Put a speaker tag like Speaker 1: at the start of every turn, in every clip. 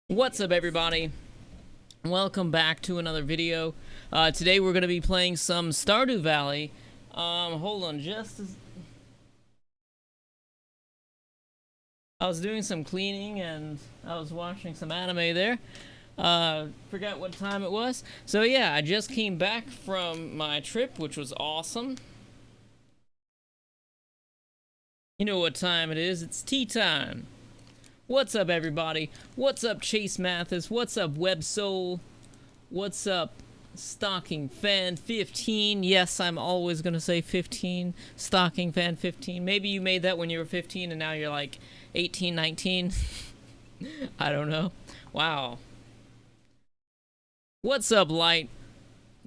Speaker 1: What's up, everybody? Welcome back to another video. Today we're going to be playing some Stardew Valley. Hold on I was doing some cleaning and I was watching some anime there. Forgot what time it was. So yeah, I just came back from my trip, which was awesome. You know what time it is, it's tea time. What's up, everybody? What's up, Chase Mathis? What's up, WebSoul? What's up, Stocking Fan 15? Yes, I'm always gonna say 15. Stocking Fan 15. Maybe you made that when you were 15 and now you're like 18, 19. I don't know. Wow. What's up, Light?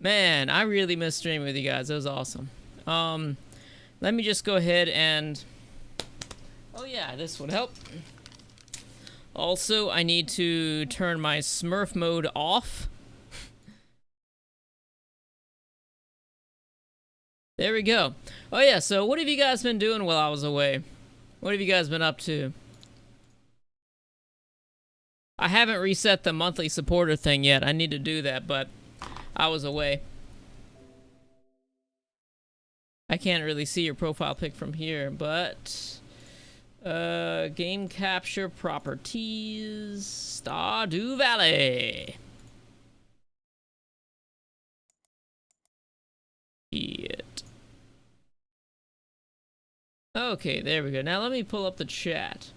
Speaker 1: Man, I really missed streaming with you guys. That was awesome. Let me just go ahead and... Oh yeah, this would help. Also, I need to turn my Smurf mode off. There we go. Oh yeah, so what have you guys been doing while I was away? What have you guys been up to? I haven't reset the monthly supporter thing yet. I need to do that, but I was away. I can't really see your profile pic from here, but... game capture properties, Stardew Valley. It. Okay, there we go. Now let me pull up the chat.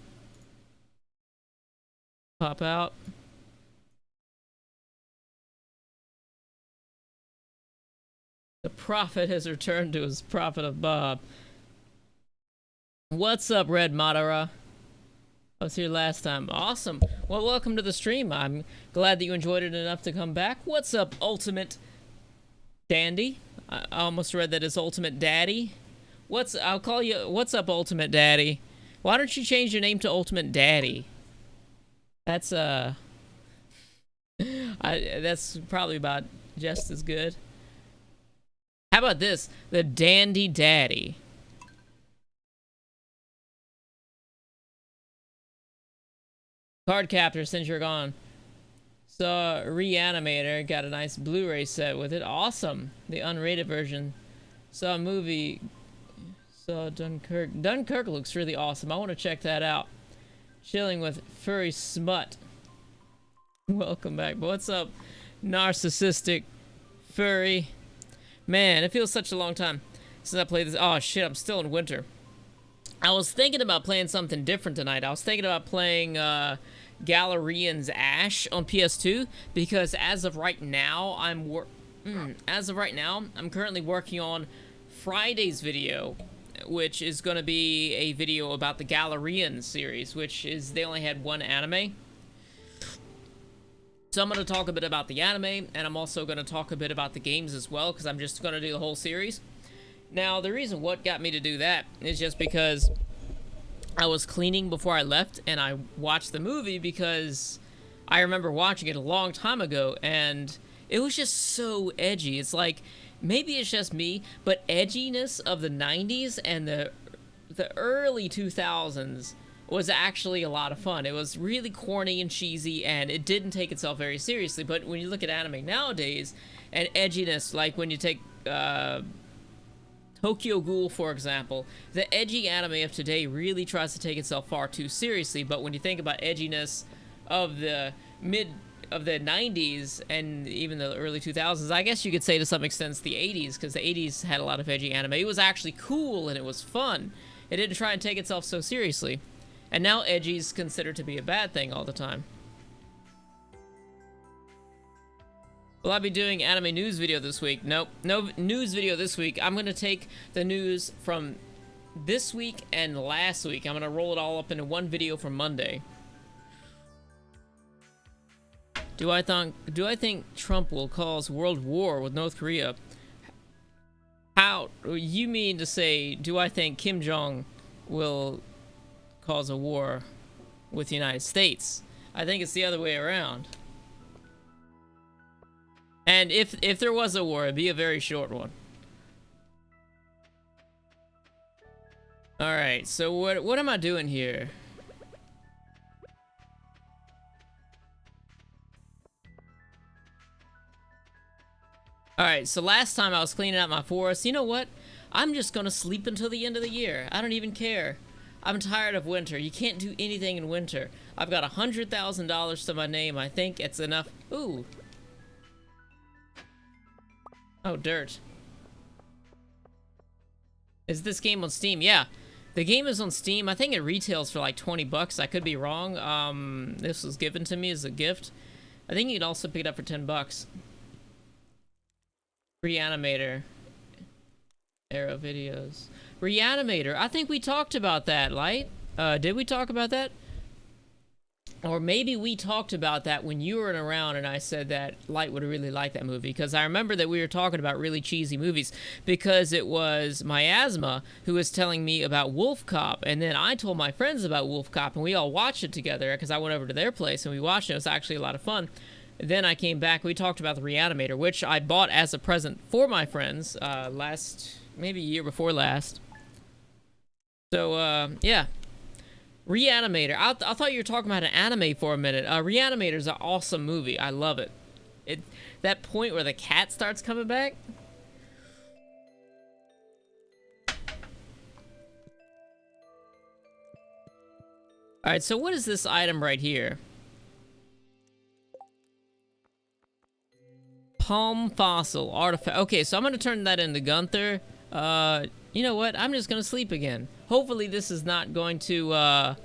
Speaker 1: Pop out. The prophet has returned to his prophet of Bob. What's up, Red Madara? I was here last time. Awesome. Well, welcome to the stream. I'm glad that you enjoyed it enough to come back. What's up, Ultimate Dandy? I almost read that as Ultimate Daddy. I'll call you... What's up, Ultimate Daddy? Why don't you change your name to Ultimate Daddy? That's, that's probably about just as good. How about this? The Dandy Daddy. Card Captor, since you're gone. Saw Reanimator, got a nice Blu-ray set with it. Awesome. The unrated version. Saw a movie. Saw Dunkirk. Dunkirk looks really awesome. I want to check that out. Chilling with Furry Smut. Welcome back. But what's up, narcissistic furry? Man, it feels such a long time since I played this. Oh shit, I'm still in winter. I was thinking about playing something different tonight. I was thinking about playing Galerian's Ash on PS2 because as of right now, I'm currently working on Friday's video, which is going to be a video about the Galerian series, which is they only had one anime. So I'm going to talk a bit about the anime, and I'm also going to talk a bit about the games as well, because I'm just going to do the whole series. Now, the reason what got me to do that is just because I was cleaning before I left, and I watched the movie because I remember watching it a long time ago, and it was just so edgy. It's like, maybe it's just me, but edginess of the 90s and the early 2000s was actually a lot of fun. It was really corny and cheesy, and it didn't take itself very seriously. But when you look at anime nowadays, and edginess, like when you take Tokyo Ghoul, for example, the edgy anime of today really tries to take itself far too seriously. But when you think about edginess of the 90s and even the early 2000s, I guess you could say to some extent it's the 80s, because the 80s had a lot of edgy anime. It was actually cool and it was fun. It didn't try and take itself so seriously. And now edgy is considered to be a bad thing all the time. Will I be doing anime news video this week? Nope, no news video this week. I'm going to take the news from this week and last week. I'm going to roll it all up into one video for Monday. Do I think Trump will cause world war with North Korea? How, you mean to say, do I think Kim Jong will cause a war with the United States? I think it's the other way around. And if there was a war, it'd be a very short one. Alright, so what am I doing here? Alright, so last time I was cleaning out my forest. You know what? I'm just gonna sleep until the end of the year. I don't even care. I'm tired of winter. You can't do anything in winter. I've got $100,000 to my name. I think it's enough. Ooh. Oh, dirt. Is this game on Steam? Yeah. The game is on Steam. I think it retails for like 20 bucks. I could be wrong. This was given to me as a gift. I think you can also pick it up for 10 bucks. Reanimator. Arrow videos. Reanimator. I think we talked about that, Light. Did we talk about that? Or maybe we talked about that when you weren't around and I said that Light would really like that movie. Because I remember that we were talking about really cheesy movies. Because it was Miasma who was telling me about Wolf Cop. And then I told my friends about Wolf Cop. And we all watched it together. Because I went over to their place and we watched it. It was actually a lot of fun. Then I came back. We talked about the Reanimator. Which I bought as a present for my friends. Maybe a year before last. So, yeah. Reanimator. I thought you were talking about an anime for a minute. Reanimator is an awesome movie. I love it. That point where the cat starts coming back. Alright, so what is this item right here? Palm fossil artifact. Okay, so I'm gonna turn that into Gunther. You know what? I'm just gonna sleep again. Hopefully this is not going to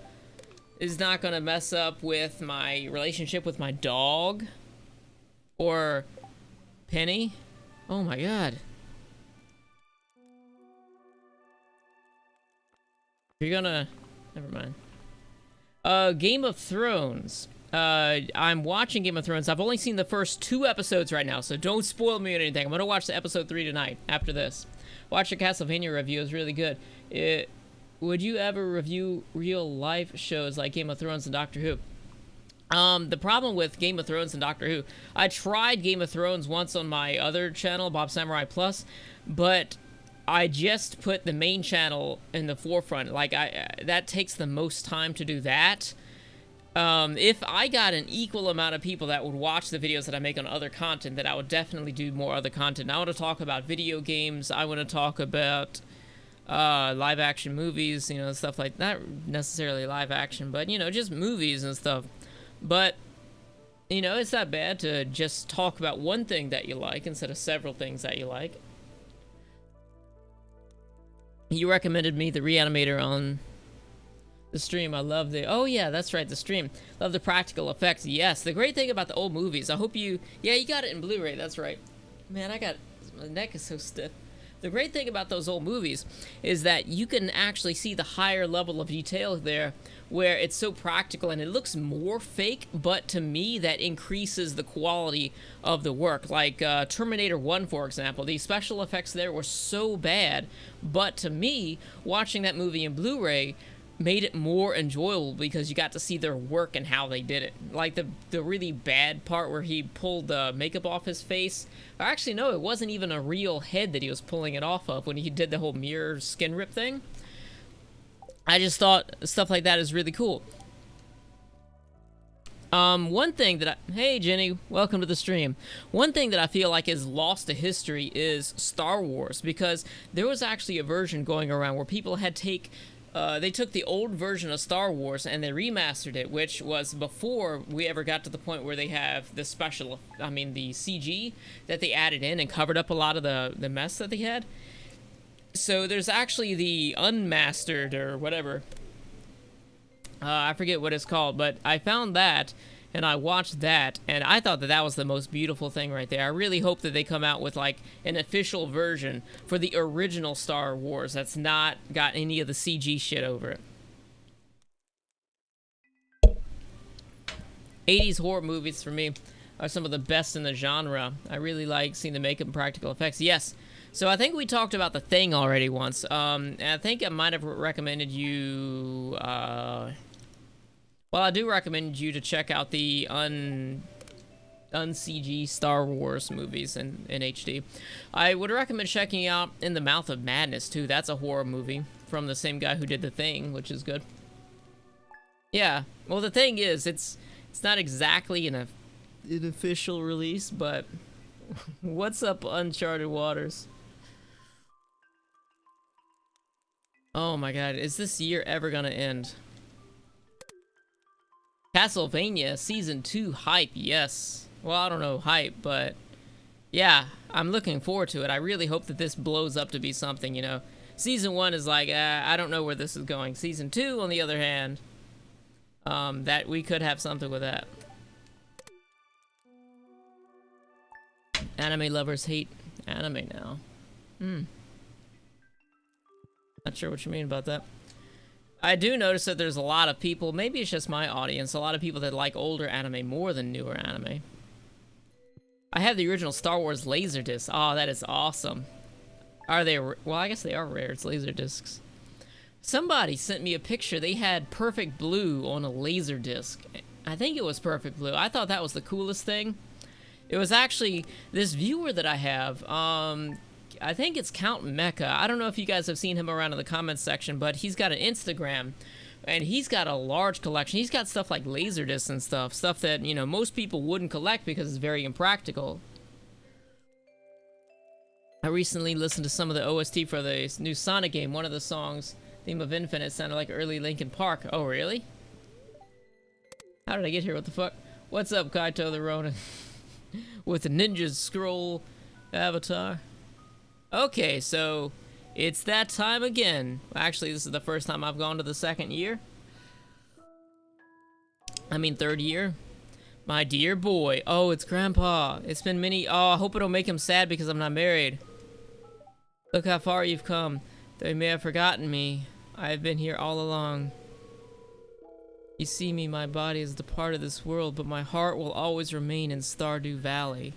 Speaker 1: mess up with my relationship with my dog or Penny. Oh my god. You're gonna... Never mind. Game of Thrones. I'm watching Game of Thrones. I've only seen the first 2 episodes right now, so don't spoil me or anything. I'm gonna watch the episode 3 tonight, after this. Watch the Castlevania review. It was really good. Would you ever review real-life shows like Game of Thrones and Doctor Who? The problem with Game of Thrones and Doctor Who, I tried Game of Thrones once on my other channel, Bob Samurai Plus, but I just put the main channel in the forefront. Like, that takes the most time to do that. If I got an equal amount of people that would watch the videos that I make on other content, then I would definitely do more other content. I want to talk about video games. I want to talk about live action movies, you know, stuff like that. Not necessarily live action, but, you know, just movies and stuff. But, you know, it's not bad to just talk about one thing that you like instead of several things that you like. You recommended me the Reanimator on the stream. I love the... Oh, yeah, that's right, the stream. Love the practical effects. Yes, the great thing about the old movies, I hope you... Yeah, you got it in Blu-ray, that's right. Man, my neck is so stiff. The great thing about those old movies is that you can actually see the higher level of detail there where it's so practical and it looks more fake, but to me that increases the quality of the work. Like Terminator 1, for example, the special effects there were so bad, but to me, watching that movie in Blu-ray made it more enjoyable because you got to see their work and how they did it. Like the really bad part where he pulled the makeup off his face. Or actually, no, it wasn't even a real head that he was pulling it off of when he did the whole mirror skin rip thing. I just thought stuff like that is really cool. One thing that Hey, Jenny, welcome to the stream. One thing that I feel like is lost to history is Star Wars, because there was actually a version going around where people had they took the old version of Star Wars and they remastered it, which was before we ever got to the point where they have the the CG that they added in and covered up a lot of the mess that they had. So there's actually the unmastered or whatever. I forget what it's called, but I found that and I watched that and I thought that was the most beautiful thing right there. I really hope that they come out with like an official version for the original Star Wars that's not got any of the CG shit over it. 80s horror movies for me are some of the best in the genre. I really like seeing the makeup and practical effects. Yes. So I think we talked about The Thing already once. And I think I might have recommended you... Well, I do recommend you to check out the un-CG Star Wars movies in HD. I would recommend checking out In the Mouth of Madness, too. That's a horror movie from the same guy who did The Thing, which is good. Yeah, well, the thing is, it's not exactly an official release, but What's up, Uncharted Waters? Oh my god, is this year ever gonna end? Castlevania Season 2 hype, yes. Well, I don't know hype, but yeah, I'm looking forward to it. I really hope that this blows up to be something, you know. Season 1 is like, I don't know where this is going. Season 2, on the other hand, that we could have something with that. Anime lovers hate anime now. Not sure what you mean about that. I do notice that there's a lot of people, maybe it's just my audience, a lot of people that like older anime more than newer anime. I have the original Star Wars Laserdisc. Oh, that is awesome. Are they, well, I guess they are rare, it's Laserdiscs. Somebody sent me a picture, they had Perfect Blue on a Laserdisc. I think it was Perfect Blue. I thought that was the coolest thing. It was actually this viewer that I have, I think it's Count Mecha. I don't know if you guys have seen him around in the comments section, but he's got an Instagram, and he's got a large collection. He's got stuff like Laserdiscs and stuff that, you know, most people wouldn't collect because it's very impractical. I recently listened to some of the OST for the new Sonic game. One of the songs, Theme of Infinite, sounded like early Linkin Park. Oh, really? How did I get here? What the fuck? What's up, Kaito the Ronin? With the ninja scroll avatar. Okay, so it's that time again. Actually, this is the first time I've gone to the second year. I mean, third year. My dear boy. Oh, it's Grandpa. It's been many. Oh, I hope it'll make him sad because I'm not married. Look how far you've come. Though you may have forgotten me, I have been here all along. You see me, my body has departed this world, but my heart will always remain in Stardew Valley.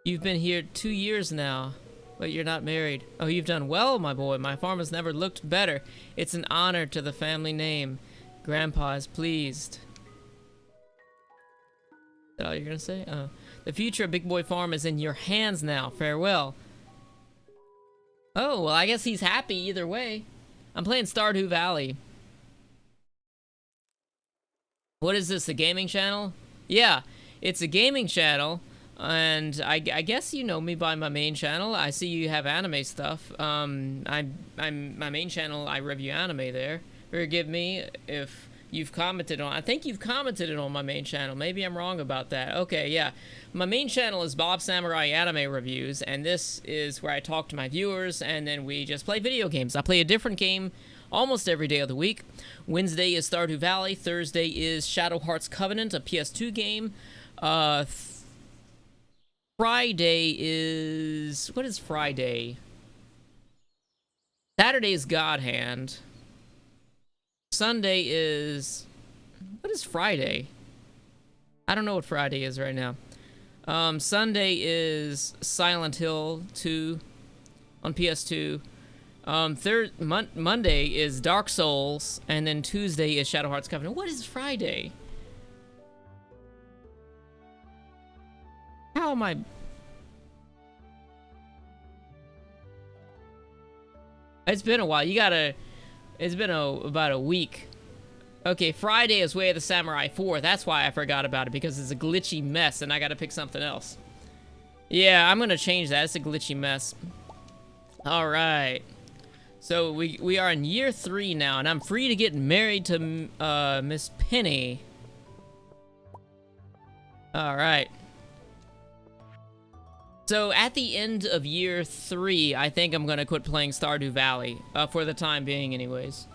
Speaker 1: You've been here 2 years now, but you're not married. Oh, you've done well, my boy. My farm has never looked better. It's an honor to the family name. Grandpa is pleased. Is that all you're gonna say? The future of Big Boy Farm is in your hands now. Farewell. Oh, well, I guess he's happy either way. I'm playing Stardew Valley. What is this, a gaming channel? Yeah, it's a gaming channel. And I guess you know me by my main channel. I see you have anime stuff. I'm my main channel. I review anime there. Forgive me if you've commented on. I think you've commented it on my main channel. Maybe I'm wrong about that. Okay, yeah. My main channel is Bob Samurai Anime Reviews, and this is where I talk to my viewers, and then we just play video games. I play a different game almost every day of the week. Wednesday is Stardew Valley. Thursday is Shadow Hearts Covenant, a PS2 game. Friday is... what is Friday? Saturday is God Hand. Sunday is... what is Friday? I don't know what Friday is right now. Sunday is Silent Hill 2 on PS2. Monday is Dark Souls, and then Tuesday is Shadow Hearts Covenant. What is Friday? How am I... it's been a while. You gotta... it's been about a week. Okay, Friday is Way of the Samurai 4. That's why I forgot about it, because it's a glitchy mess, and I gotta pick something else. Yeah, I'm gonna change that. It's a glitchy mess. Alright. So, we are in year 3 now, and I'm free to get married to, Miss Penny. Alright. So, at the end of year 3, I think I'm gonna quit playing Stardew Valley. For the time being, anyways.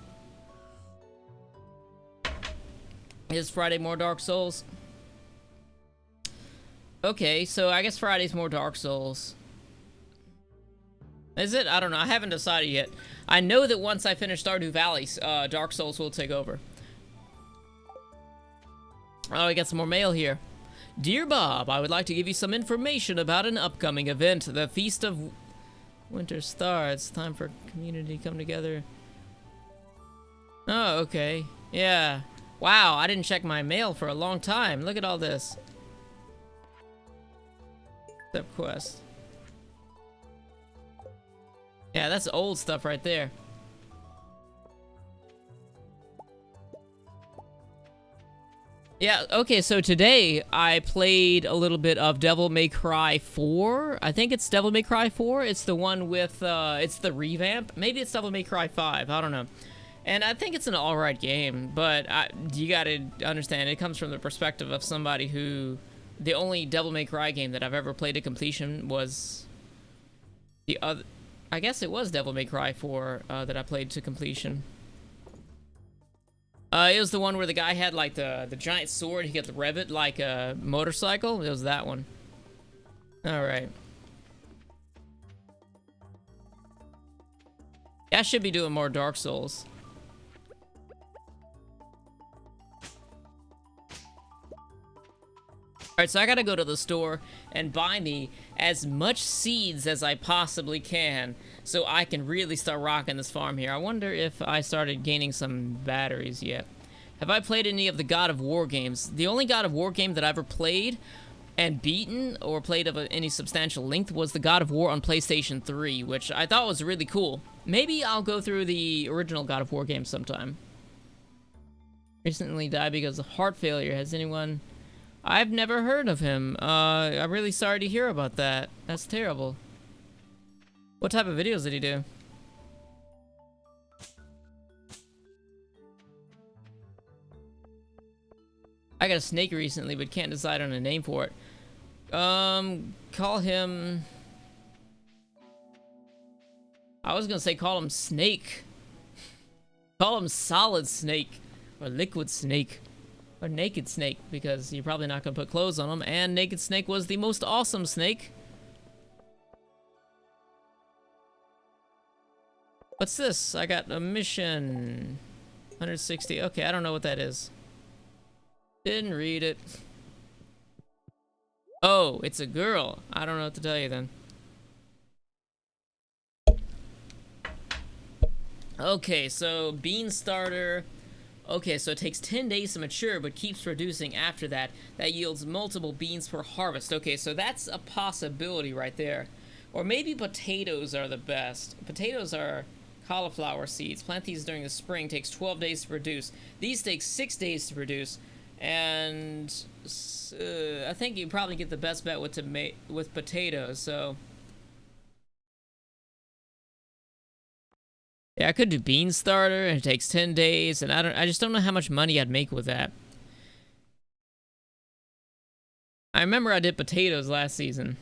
Speaker 1: Is Friday more Dark Souls? Okay, so I guess Friday's more Dark Souls. Is it? I don't know. I haven't decided yet. I know that once I finish Stardew Valley, Dark Souls will take over. Oh, we got some more mail here. Dear Bob, I would like to give you some information about an upcoming event, the Feast of Winter Star. It's time for community to come together. Oh, okay. Yeah. Wow, I didn't check my mail for a long time. Look at all this. Step quest. Yeah, that's old stuff right there. Yeah, okay, so today I played a little bit of Devil May Cry 4. I think it's Devil May Cry 4. It's the one with, it's the revamp. Maybe it's Devil May Cry 5. I don't know. And I think it's an alright game, but you gotta understand, it comes from the perspective of somebody who... The only Devil May Cry game that I've ever played to completion was... the other... I guess it was Devil May Cry 4 that I played to completion. It was the one where the guy had, like, the giant sword. He got to rev it like a motorcycle. It was that one. Alright. Yeah, I should be doing more Dark Souls. Alright, so I gotta go to the store and buy me as much seeds as I possibly can so I can really start rocking this farm here. I wonder if I started gaining some batteries yet. Have I played any of the God of War games? The only God of War game that I ever played and beaten or played of any substantial length was the God of War on PlayStation 3, which I thought was really cool. Maybe I'll go through the original God of War game sometime. Recently died because of heart failure. Has anyone... I've never heard of him. I'm really sorry to hear about that. That's terrible. What type of videos did he do? I got a snake recently, but can't decide on a name for it. Call him... I was gonna say call him Snake. Call him Solid Snake. Or Liquid Snake. Or Naked Snake, because you're probably not gonna put clothes on him, and Naked Snake was the most awesome snake. What's this? I got a mission. 160. Okay, I don't know what that is. Didn't read it. Oh, it's a girl. I don't know what to tell you then. Okay, so bean starter. Okay, so it takes 10 days to mature, but keeps producing after that. That yields multiple beans per harvest. Okay, so that's a possibility right there. Or maybe potatoes are the best. Potatoes are cauliflower seeds. Plant these during the spring. Takes 12 days to produce. These take 6 days to produce. And I think you probably get the best bet with potatoes, so... Yeah, I could do bean starter, and it takes 10 days, and I just don't know how much money I'd make with that. I remember I did potatoes last season.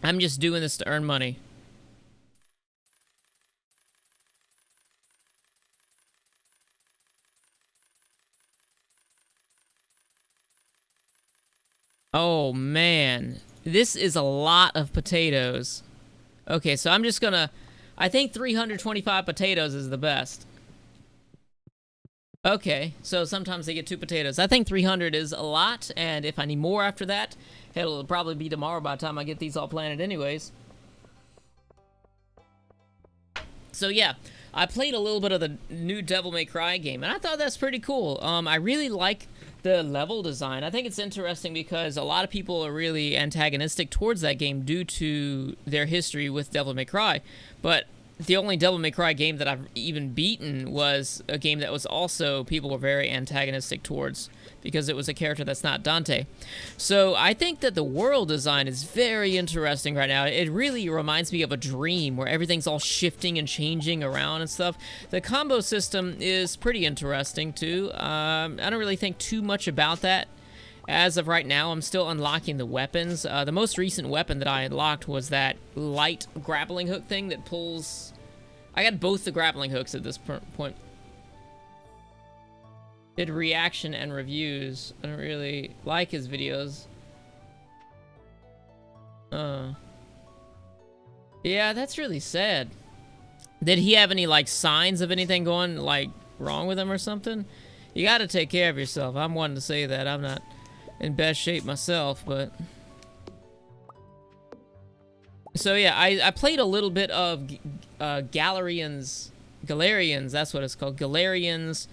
Speaker 1: I'm just doing this to earn money. Oh, man. This is a lot of potatoes. Okay, so I'm just gonna... I think 325 potatoes is the best. Okay, so sometimes they get 2 potatoes. I think 300 is a lot, and if I need more after that, it'll probably be tomorrow by the time I get these all planted anyways. So yeah, I played a little bit of the new Devil May Cry game, and I thought that's pretty cool. I really like the level design. I think it's interesting because a lot of people are really antagonistic towards that game due to their history with Devil May Cry. But the only Devil May Cry game that I've even beaten was a game that was also people were very antagonistic towards because it was a character that's not Dante. So I think that the world design is very interesting right now. It really reminds me of a dream where everything's all shifting and changing around and stuff. The combo system is pretty interesting too. I don't really think too much about that. As of right now, I'm still unlocking the weapons. The most recent weapon that I unlocked was that light grappling hook thing that pulls... I got both the grappling hooks at this point. Did reaction and reviews. I don't really like his videos. Yeah, that's really sad. Did he have any, like, signs of anything going, like, wrong with him or something? You gotta take care of yourself. I'm one to say that. I'm not in best shape myself, but... So, yeah, I played a little bit of Galarians, that's what it's called, Galarians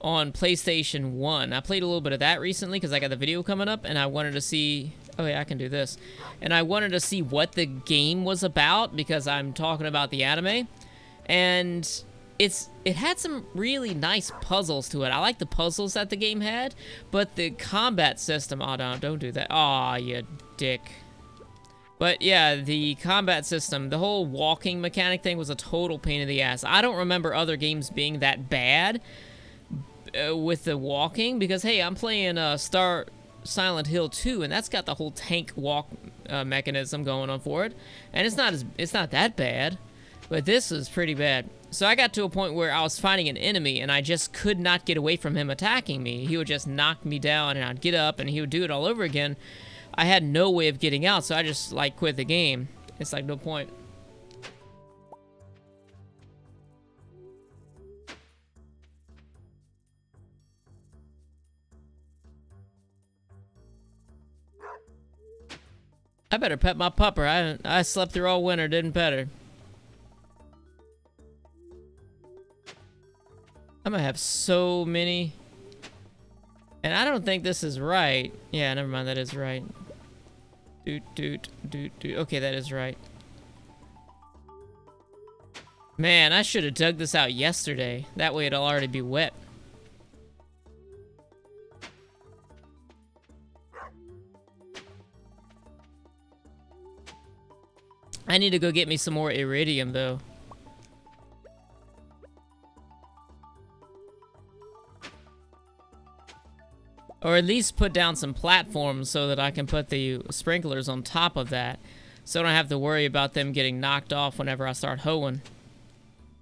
Speaker 1: on PlayStation 1. I played a little bit of that recently because I got the video coming up, and I wanted to see... Oh, yeah, I can do this. And I wanted to see what the game was about because I'm talking about the anime. And it had some really nice puzzles to it. I like the puzzles that the game had, but the combat system, oh no, don't do that. Aw, you dick. But yeah, the combat system, the whole walking mechanic thing was a total pain in the ass. I don't remember other games being that bad with the walking, because hey, I'm playing Silent Hill 2, and that's got the whole tank walk mechanism going on for it, and it's not that bad, but this is pretty bad. So I got to a point where I was fighting an enemy, and I just could not get away from him attacking me. He would just knock me down, and I'd get up, and he would do it all over again. I had no way of getting out, so I just, like, quit the game. It's like, no point. I better pet my pupper. I slept through all winter, didn't pet her. I'm gonna have so many. And I don't think this is right. Yeah, never mind, that is right. Doot. Okay, that is right. Man, I should have dug this out yesterday. That way it'll already be wet. I need to go get me some more iridium, though. Or at least put down some platforms so that I can put the sprinklers on top of that, so I don't have to worry about them getting knocked off whenever I start hoeing.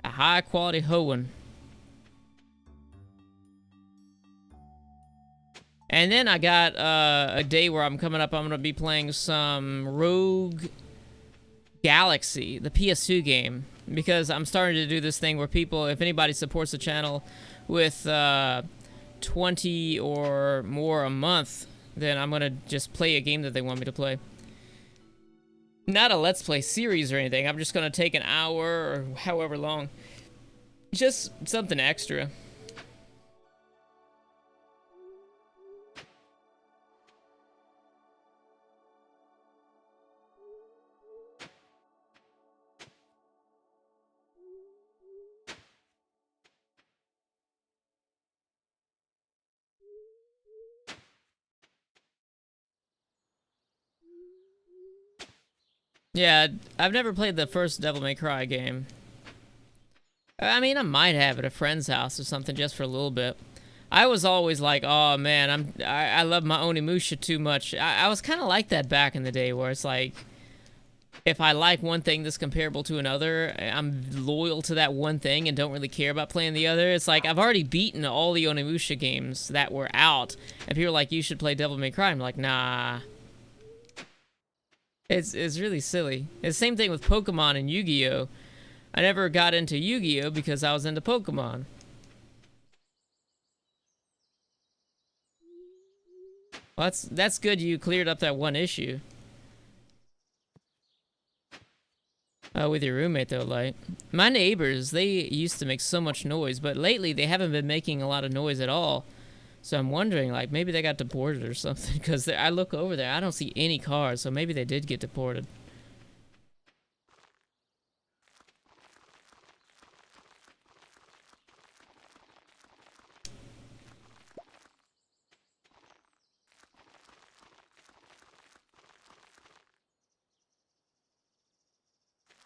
Speaker 1: A high quality hoeing. And then I got a day where I'm coming up, I'm gonna be playing some Rogue Galaxy, the PS2 game, because I'm starting to do this thing where people, if anybody supports the channel with 20 or more a month, then I'm gonna just play a game that they want me to play. Not a Let's Play series or anything. I'm just gonna take an hour or however long. Just something extra. Yeah, I've never played the first Devil May Cry game. I mean, I might have at a friend's house or something just for a little bit. I was always like, oh man, I love my Onimusha too much. I was kind of like that back in the day, where it's like, if I like one thing that's comparable to another, I'm loyal to that one thing and don't really care about playing the other. It's like, I've already beaten all the Onimusha games that were out, and people are like, you should play Devil May Cry. I'm like, nah. It's really silly. It's the same thing with Pokemon and Yu-Gi-Oh! I never got into Yu-Gi-Oh! Because I was into Pokemon. Well, that's good you cleared up that one issue. With your roommate though, like. My neighbors, they used to make so much noise, but lately they haven't been making a lot of noise at all. So I'm wondering, like, maybe they got deported or something, because I look over there, I don't see any cars, so maybe they did get deported.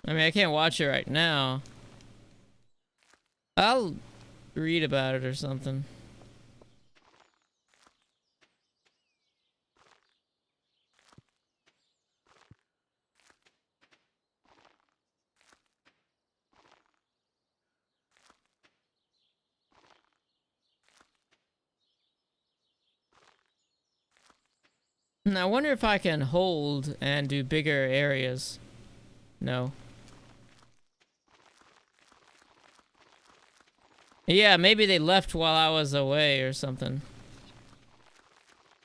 Speaker 1: I mean, I can't watch it right now. I'll read about it or something. I wonder if I can hold and do bigger areas. No. Yeah, maybe they left while I was away or something.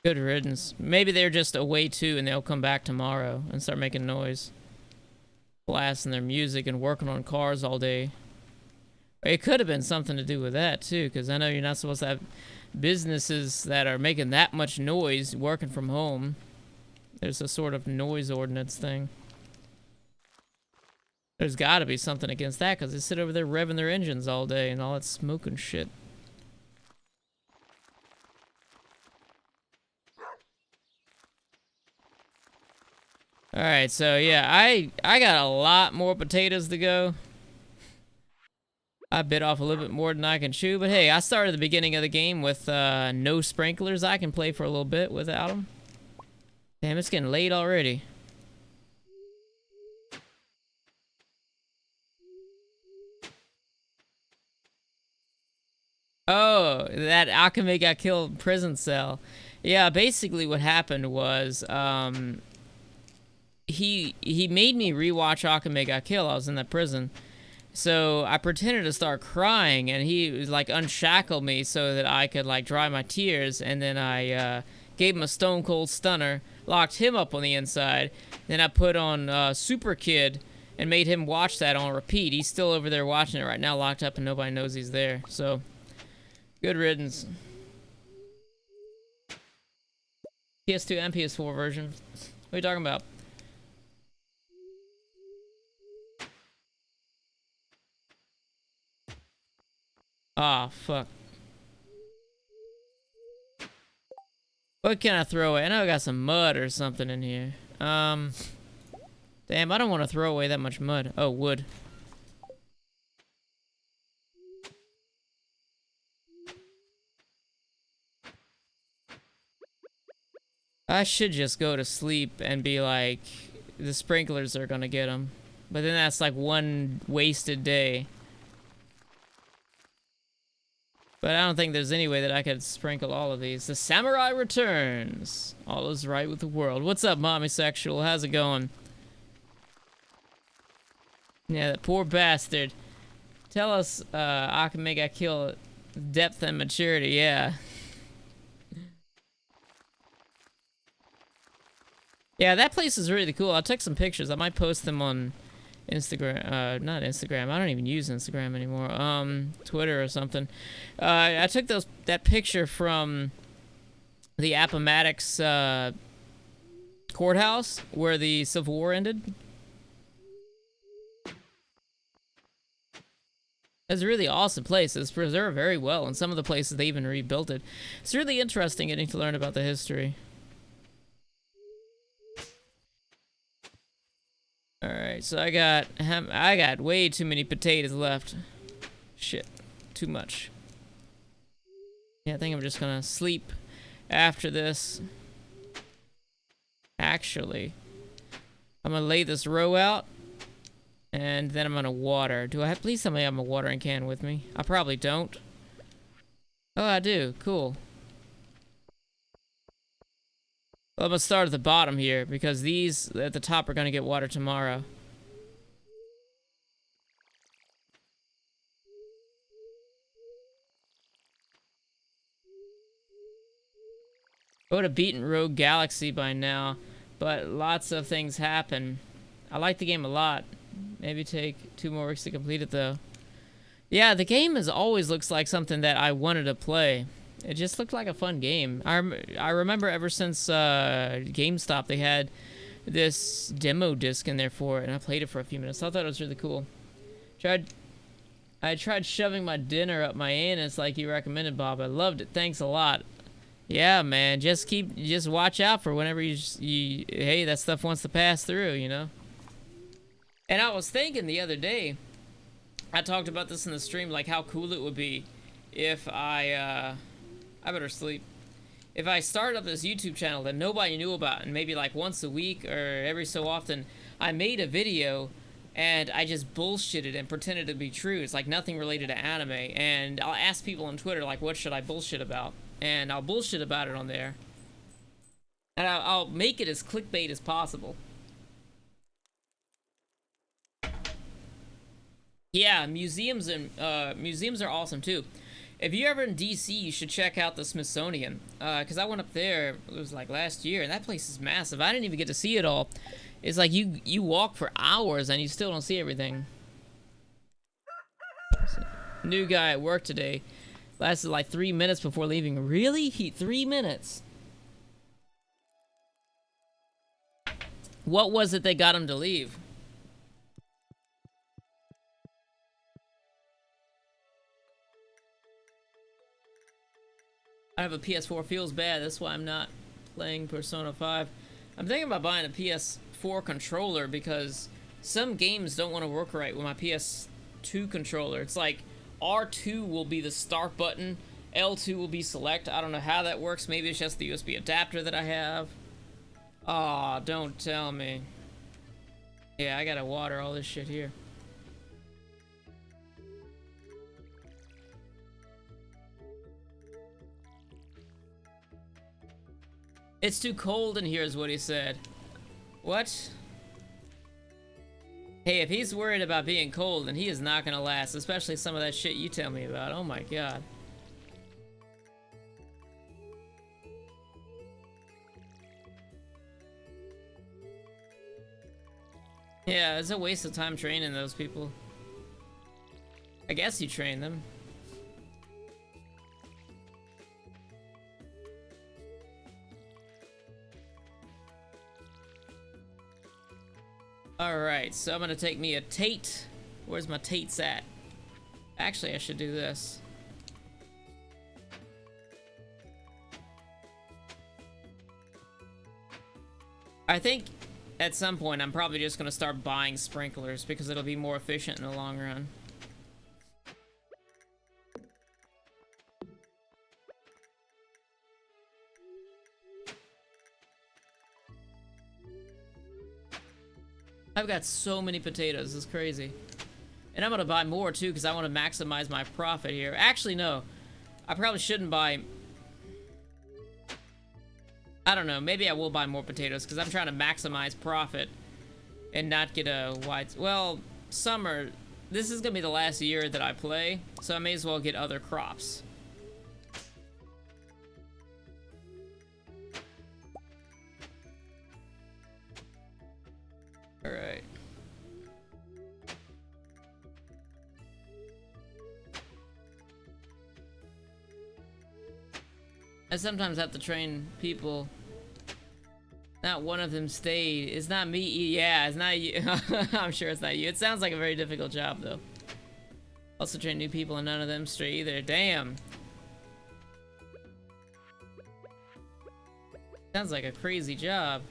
Speaker 1: Good riddance. Maybe they're just away too and they'll come back tomorrow and start making noise. Blasting their music and working on cars all day. It could have been something to do with that too, because I know you're not supposed to have businesses that are making that much noise working from home. There's a sort of noise ordinance thing. There's gotta be something against that, because they sit over there revving their engines all day and all that smoke and shit. Alright, so yeah, I got a lot more potatoes to go. I bit off a little bit more than I can chew, but hey, I started the beginning of the game with no sprinklers. I can play for a little bit without them. Damn, it's getting late already. Oh, that Akame got killed in prison cell. Yeah, basically what happened was, he made me rewatch Akame got killed. I was in that prison. So I pretended to start crying, and he was like unshackled me so that I could like dry my tears, and then I gave him a stone cold stunner, locked him up on the inside, then I put on Super Kid and made him watch that on repeat. He's still over there watching it right now, locked up, and nobody knows he's there. So good riddance. PS2 and PS4 version. What are you talking about? Ah, fuck. What can I throw away? I know I got some mud or something in here. Damn, I don't want to throw away that much mud. Oh, wood. I should just go to sleep and be like, the sprinklers are gonna get them. But then that's like one wasted day. But I don't think there's any way that I could sprinkle all of these. The samurai returns. All is right with the world. What's up, mommy sexual? How's it going? Yeah, that poor bastard. Tell us, Akame got killed. Depth and maturity, yeah. Yeah, that place is really cool. I took some pictures. I might post them on Instagram, not Instagram. I don't even use Instagram anymore. Twitter or something. I took that picture from the Appomattox courthouse where the Civil War ended. It's a really awesome place. It's preserved very well, and some of the places they even rebuilt it. It's really interesting getting to learn about the history. Alright, so I got way too many potatoes left. Shit. Too much. Yeah, I think I'm just gonna sleep after this. Actually, I'm gonna lay this row out, and then I'm gonna water. Please tell me I have a watering can with me. I probably don't. Oh, I do. Cool. Well, I'm gonna start at the bottom here, because these at the top are gonna get water tomorrow. I would have beaten Rogue Galaxy by now, but lots of things happen. I like the game a lot. Maybe take 2 more weeks to complete it, though. Yeah, the game always looks like something that I wanted to play. It just looked like a fun game. I remember ever since GameStop, they had this demo disc in there for it, and I played it for a few minutes. I thought it was really cool. I tried shoving my dinner up my anus like you recommended, Bob. I loved it. Thanks a lot. Yeah, man. Just watch out for whenever hey, that stuff wants to pass through, you know? And I was thinking the other day, I talked about this in the stream, like how cool it would be if I better sleep. If I started up this YouTube channel that nobody knew about, and maybe like once a week or every so often, I made a video and I just bullshitted and pretended to be true. It's like nothing related to anime. And I'll ask people on Twitter, like, what should I bullshit about? And I'll bullshit about it on there. And I'll make it as clickbait as possible. Yeah, museums are awesome too. If you're ever in DC, you should check out the Smithsonian. Cause I went up there, it was like last year, and that place is massive. I didn't even get to see it all. It's like you walk for hours and you still don't see everything. New guy at work today. Lasted like 3 minutes before leaving. Really? 3 minutes? What was it that got him to leave? I have a PS4 feels bad. That's why I'm not playing Persona 5. I'm thinking about buying a PS4 controller because some games don't want to work right with my PS2 controller. It's like R2 will be the start button, L2 will be select. I don't know how that works. Maybe it's just the USB adapter that I have. Aw, don't tell me. Yeah, I gotta water all this shit here. It's too cold in here is what he said. What? Hey, if he's worried about being cold, then he is not gonna last, especially some of that shit you tell me about. Oh my god. Yeah, it's a waste of time training those people. I guess you train them. Alright, so I'm gonna take me a Tate. Where's my Tates at? Actually, I should do this. I think at some point I'm probably just gonna start buying sprinklers because it'll be more efficient in the long run. I've got so many potatoes, it's crazy. And I'm gonna buy more too because I want to maximize my profit here. Actually, no. I probably shouldn't buy... I don't know, maybe I will buy more potatoes because I'm trying to maximize profit and not get a wide... Well, summer, this is gonna be the last year that I play, so I may as well get other crops. Alright. I sometimes have to train people. Not one of them stayed. It's not me. Yeah, it's not you. I'm sure it's not you. It sounds like a very difficult job, though. Also train new people and none of them stray either. Damn. Sounds like a crazy job.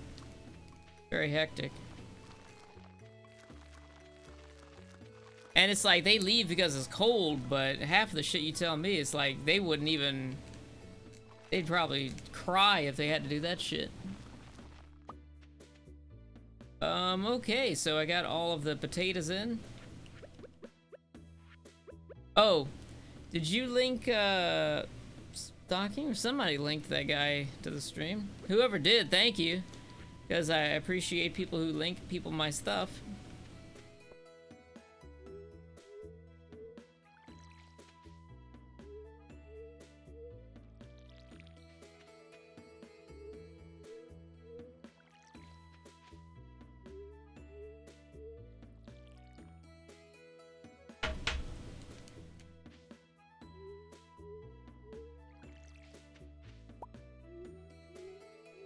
Speaker 1: Very hectic. And it's like, they leave because it's cold, but half of the shit you tell me, it's like, they wouldn't even... They'd probably cry if they had to do that shit. Okay, so I got all of the potatoes in. Oh, did you link, Stocking? Or somebody linked that guy to the stream? Whoever did, thank you. Because I appreciate people who link people my stuff.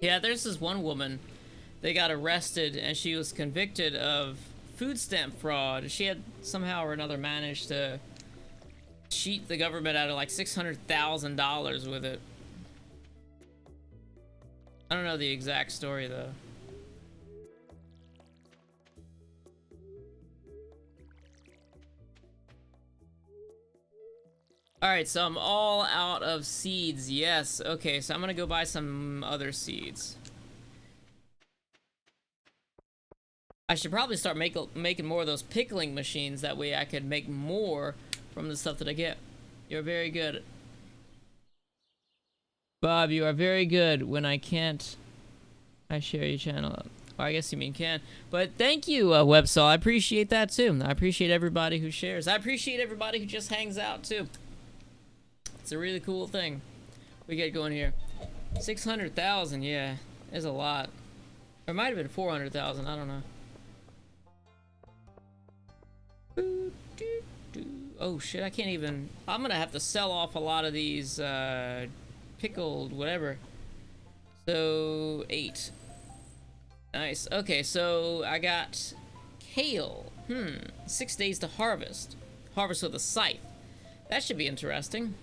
Speaker 1: Yeah, there's this one woman. They got arrested and she was convicted of food stamp fraud. She had somehow or another managed to cheat the government out of like $600,000 with it. I don't know the exact story though. Alright, so I'm all out of seeds. Yes, okay, so I'm gonna go buy some other seeds. I should probably start making more of those pickling machines. That way I could make more from the stuff that I get. You're very good. Bob, you are very good. When I can't, I share your channel. Well, I guess you mean can. But thank you, Websaw. I appreciate that too. I appreciate everybody who shares. I appreciate everybody who just hangs out too. It's a really cool thing we get going here. 600,000, yeah, is a lot. Or it might have been 400,000, I don't know. Oh shit, I can't even... I'm gonna have to sell off a lot of these pickled whatever. So 8. Nice. Okay, so I got kale. 6 days to harvest. Harvest with a scythe. That should be interesting.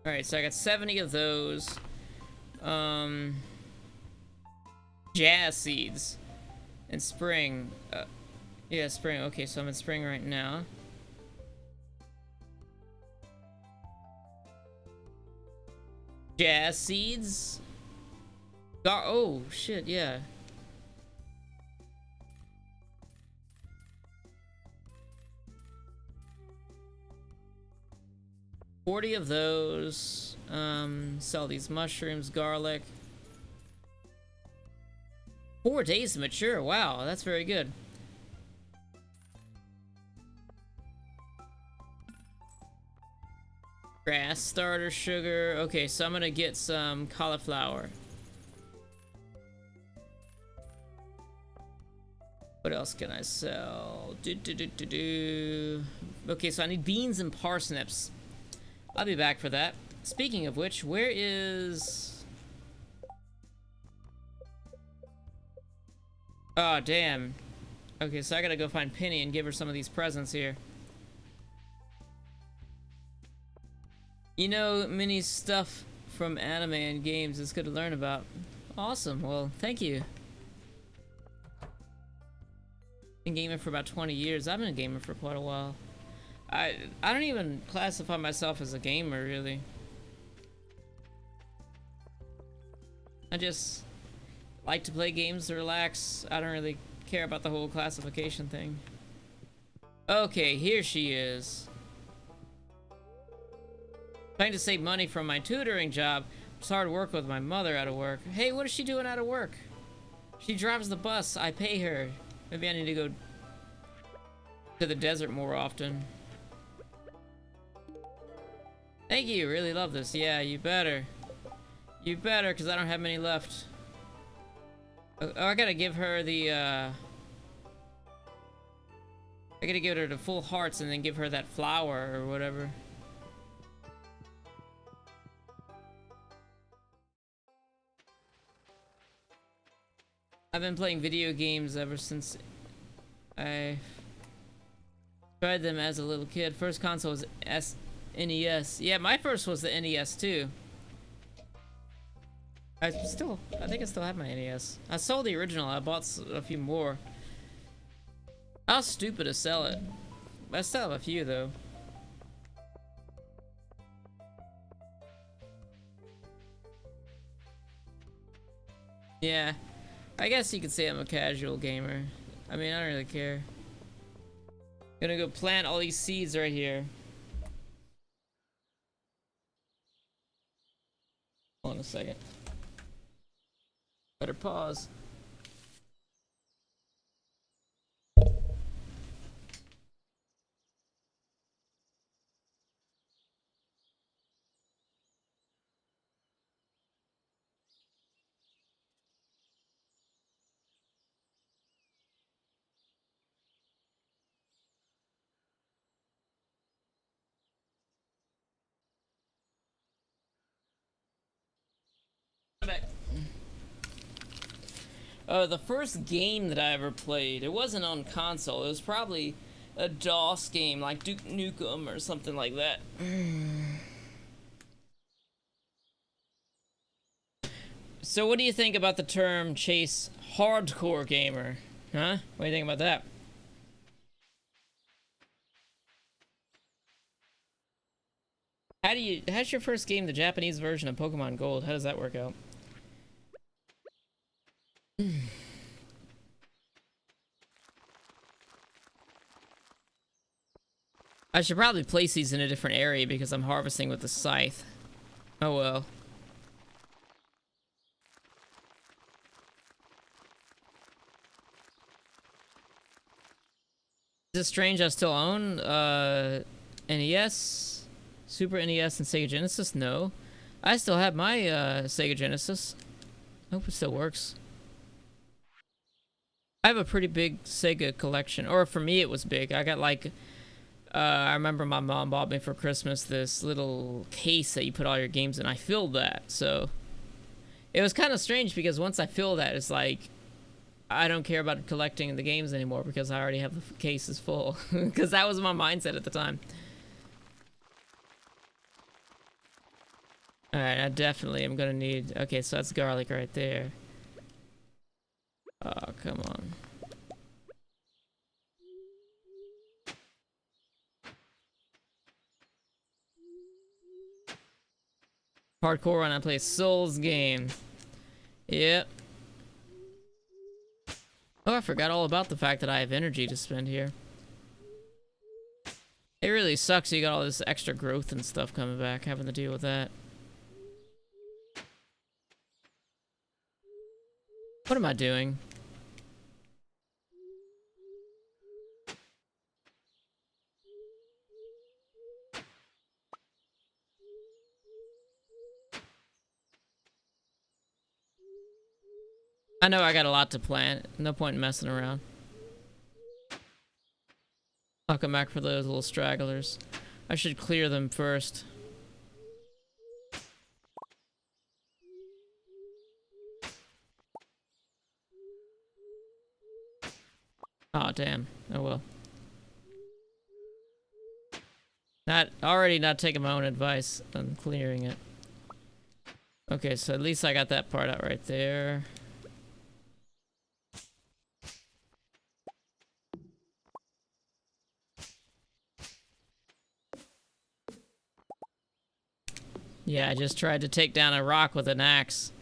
Speaker 1: Alright, so I got 70 of those. Jazz seeds. And spring. Yeah, spring. Okay, so I'm in spring right now. Jazz seeds. Oh, shit, yeah. $40 of those. Sell these mushrooms, garlic. 4 days to mature. Wow, that's very good. Grass starter sugar. Okay, so I'm gonna get some cauliflower. What else can I sell? Okay, so I need beans and parsnips. I'll be back for that. Speaking of which, where is... Oh, damn. Okay, so I gotta go find Penny and give her some of these presents here. You know, many stuff from anime and games is good to learn about. Awesome, well, thank you. Been gaming for about 20 years. I've been a gamer for quite a while. I don't even classify myself as a gamer, really. I just like to play games to relax. I don't really care about the whole classification thing. Okay, here she is. Trying to save money from my tutoring job. It's hard work with my mother out of work. Hey, what is she doing out of work? She drives the bus. I pay her. Maybe I need to go to the desert more often. Thank you. Really love this. Yeah, you better. You better, because I don't have many left. Oh, I gotta give her the, I gotta give her the full hearts and then give her that flower or whatever. I've been playing video games ever since I tried them as a little kid. First console was NES. Yeah, my first was the NES too. I think I still have my NES. I sold the original. I bought a few more. I was stupid to sell it. I still have a few though. Yeah. I guess you could say I'm a casual gamer. I mean, I don't really care. Gonna go plant all these seeds right here. Hold on a second. Better pause. The first game that I ever played, it wasn't on console. It was probably a DOS game like Duke Nukem or something like that. So what do you think about the term Chase hardcore gamer? Huh? What do you think about that? How's your first game the Japanese version of Pokemon Gold? How does that work out? I should probably place these in a different area because I'm harvesting with the scythe. Oh well. Is it strange I still own NES, Super NES, and Sega Genesis? No. I still have my Sega Genesis. I hope it still works. I have a pretty big Sega collection, or for me it was big. I got like, I remember my mom bought me for Christmas this little case that you put all your games in. I filled that, so it was kind of strange because once I fill that, it's like I don't care about collecting the games anymore because I already have the cases full. Because that was my mindset at the time. Alright, I definitely am gonna need... Okay, so that's garlic right there. Oh, come on. Hardcore run, I play Souls game. Yep. Oh, I forgot all about the fact that I have energy to spend here. It really sucks you got all this extra growth and stuff coming back, having to deal with that. What am I doing? I know I got a lot to plant. No point in messing around. I'll come back for those little stragglers. I should clear them first. Oh, damn. Oh, well. Not taking my own advice on clearing it. Okay, so at least I got that part out right there. Yeah, I just tried to take down a rock with an axe.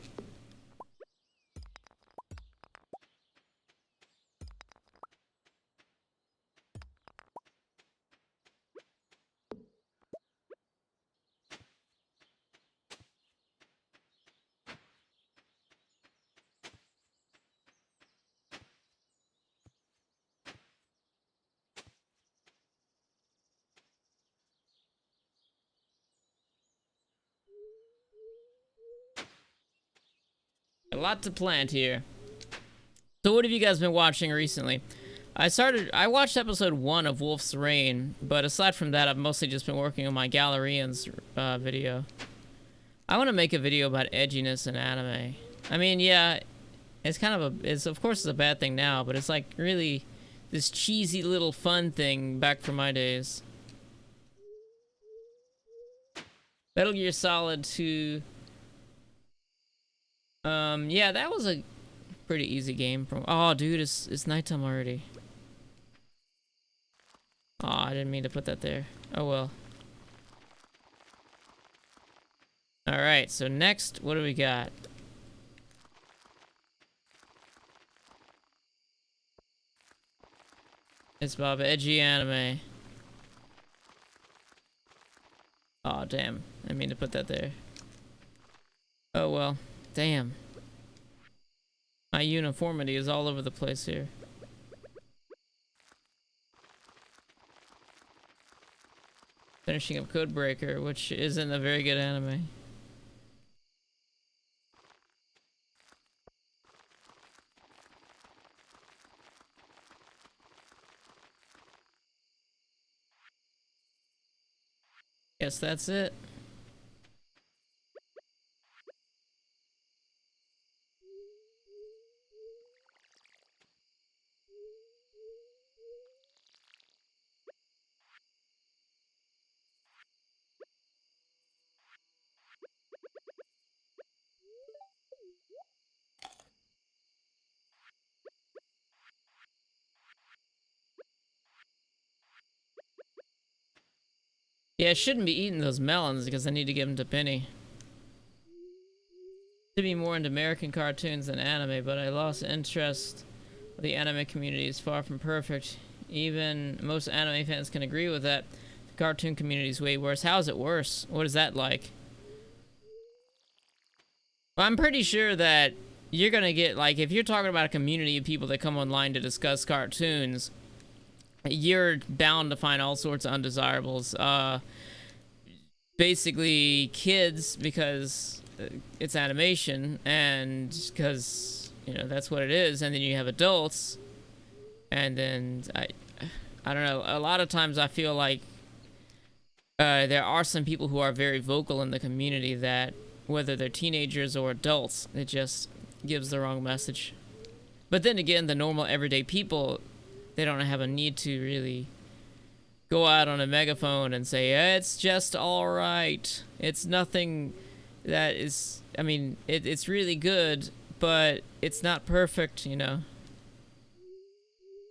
Speaker 1: A lot to plant here. So what have you guys been watching recently? I watched episode 1 of Wolf's Rain, but aside from that, I've mostly just been working on my Galerians video. I want to make a video about edginess in anime. I mean, yeah, it's kind of of course it's a bad thing now, but it's like really this cheesy little fun thing back from my days. Metal Gear Solid 2. Yeah, that was a pretty easy game. Oh, dude, it's nighttime already. Oh, I didn't mean to put that there. Oh well. All right, so next, what do we got? It's Bob, edgy anime. Oh, damn. I didn't mean to put that there. Oh well. Damn. My uniformity is all over the place here. Finishing up Codebreaker, which isn't a very good anime. Guess that's it. Yeah, I shouldn't be eating those melons because I need to give them to Penny. To be more into American cartoons than anime, but I lost interest. The anime community is far from perfect. Even most anime fans can agree with that. The cartoon community is way worse. How is it worse? What is that like? Well, I'm pretty sure that you're gonna get, like, if you're talking about a community of people that come online to discuss cartoons, you're bound to find all sorts of undesirables. Basically kids, because it's animation, and because, you know, that's what it is. And then you have adults, and then I don't know, a lot of times I feel like there are some people who are very vocal in the community that, whether they're teenagers or adults, it just gives the wrong message. But then again, the normal everyday people, they don't have a need to really go out on a megaphone and say, it's just all right. It's nothing that is, I mean, it's really good, but it's not perfect, you know.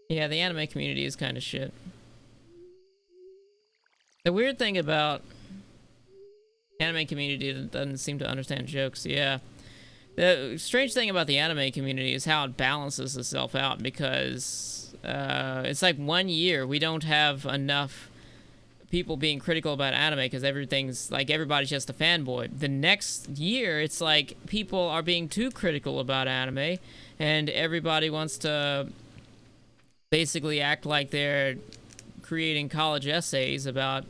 Speaker 1: Yeah, the anime community is kind of shit. The weird thing about anime community that doesn't seem to understand jokes, yeah. The strange thing about the anime community is how it balances itself out, because it's like 1 year we don't have enough people being critical about anime because everything's like everybody's just a fanboy. The next year it's like people are being too critical about anime and everybody wants to basically act like they're creating college essays about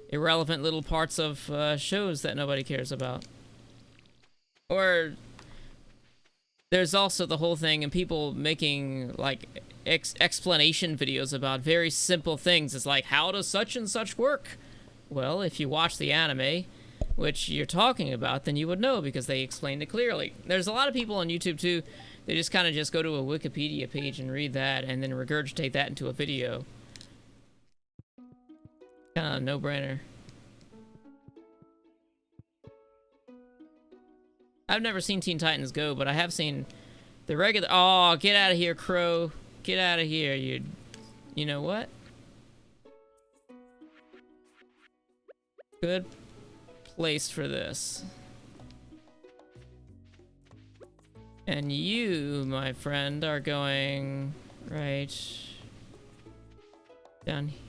Speaker 1: irrelevant little parts of shows that nobody cares about. Or there's also the whole thing and people making like explanation videos about very simple things. It's like, how does such and such work? Well, if you watch the anime, which you're talking about, then you would know because they explained it clearly. There's a lot of people on YouTube too, they just kind of just go to a Wikipedia page and read that and then regurgitate that into a video. Kind of a no-brainer. I've never seen Teen Titans Go, but I have seen the regular... Oh, get out of here, Crow. Get out of here, you know what? Good place for this. And you, my friend, are going right down here.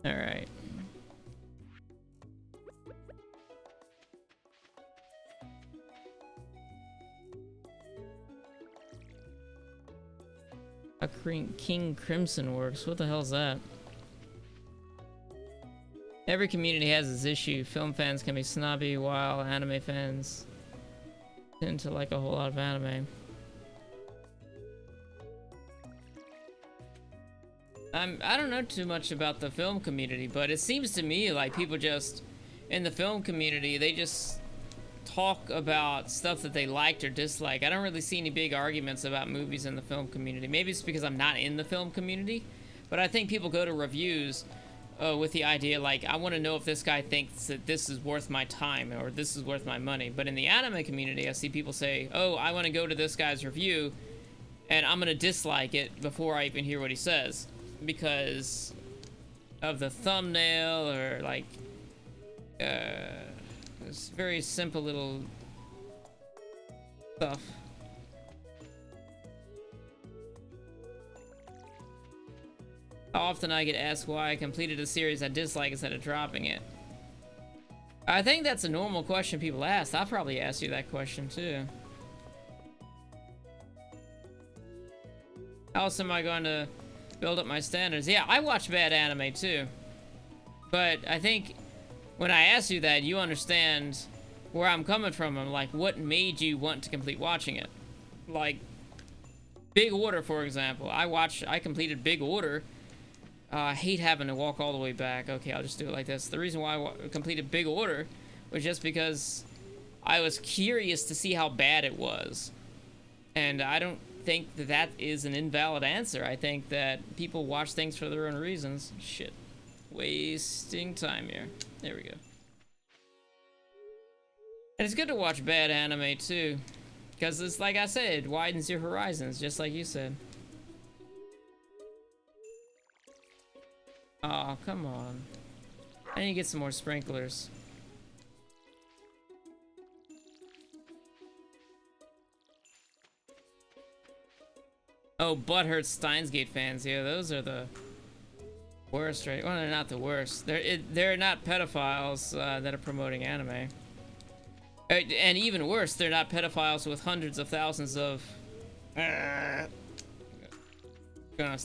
Speaker 1: All right. A King Crimson works. What the hell's that? Every community has its issue. Film fans can be snobby, while anime fans tend to like a whole lot of anime. I don't know too much about the film community, but it seems to me like people just, in the film community, they just talk about stuff that they liked or disliked. I don't really see any big arguments about movies in the film community. Maybe it's because I'm not in the film community, but I think people go to reviews with the idea like, I want to know if this guy thinks that this is worth my time or this is worth my money. But in the anime community, I see people say, oh, I want to go to this guy's review and I'm going to dislike it before I even hear what he says because of the thumbnail or like it's very simple little stuff. How often I get asked why I completed a series I dislike instead of dropping it. I think that's a normal question people ask. I'll probably ask you that question too. How else am I going to build up my standards? Yeah, I watch bad anime too. But I think when I ask you that, you understand where I'm coming from. I'm like, what made you want to complete watching it? Like, Big Order, for example. I completed Big Order. I hate having to walk all the way back. Okay, I'll just do it like this. The reason why I completed Big Order was just because I was curious to see how bad it was. And I don't think that that is an invalid answer. I think that people watch things for their own reasons. Shit. Wasting time here. There we go. And it's good to watch bad anime too, because it's like I said, it widens your horizons, just like you said. Oh, come on. I need to get some more sprinklers. Oh, Butthurt Steins Gate fans. Yeah, those are the worst, right? Well, they're not the worst. They're not pedophiles that are promoting anime. And even worse, they're not pedophiles with hundreds of thousands of... Gonna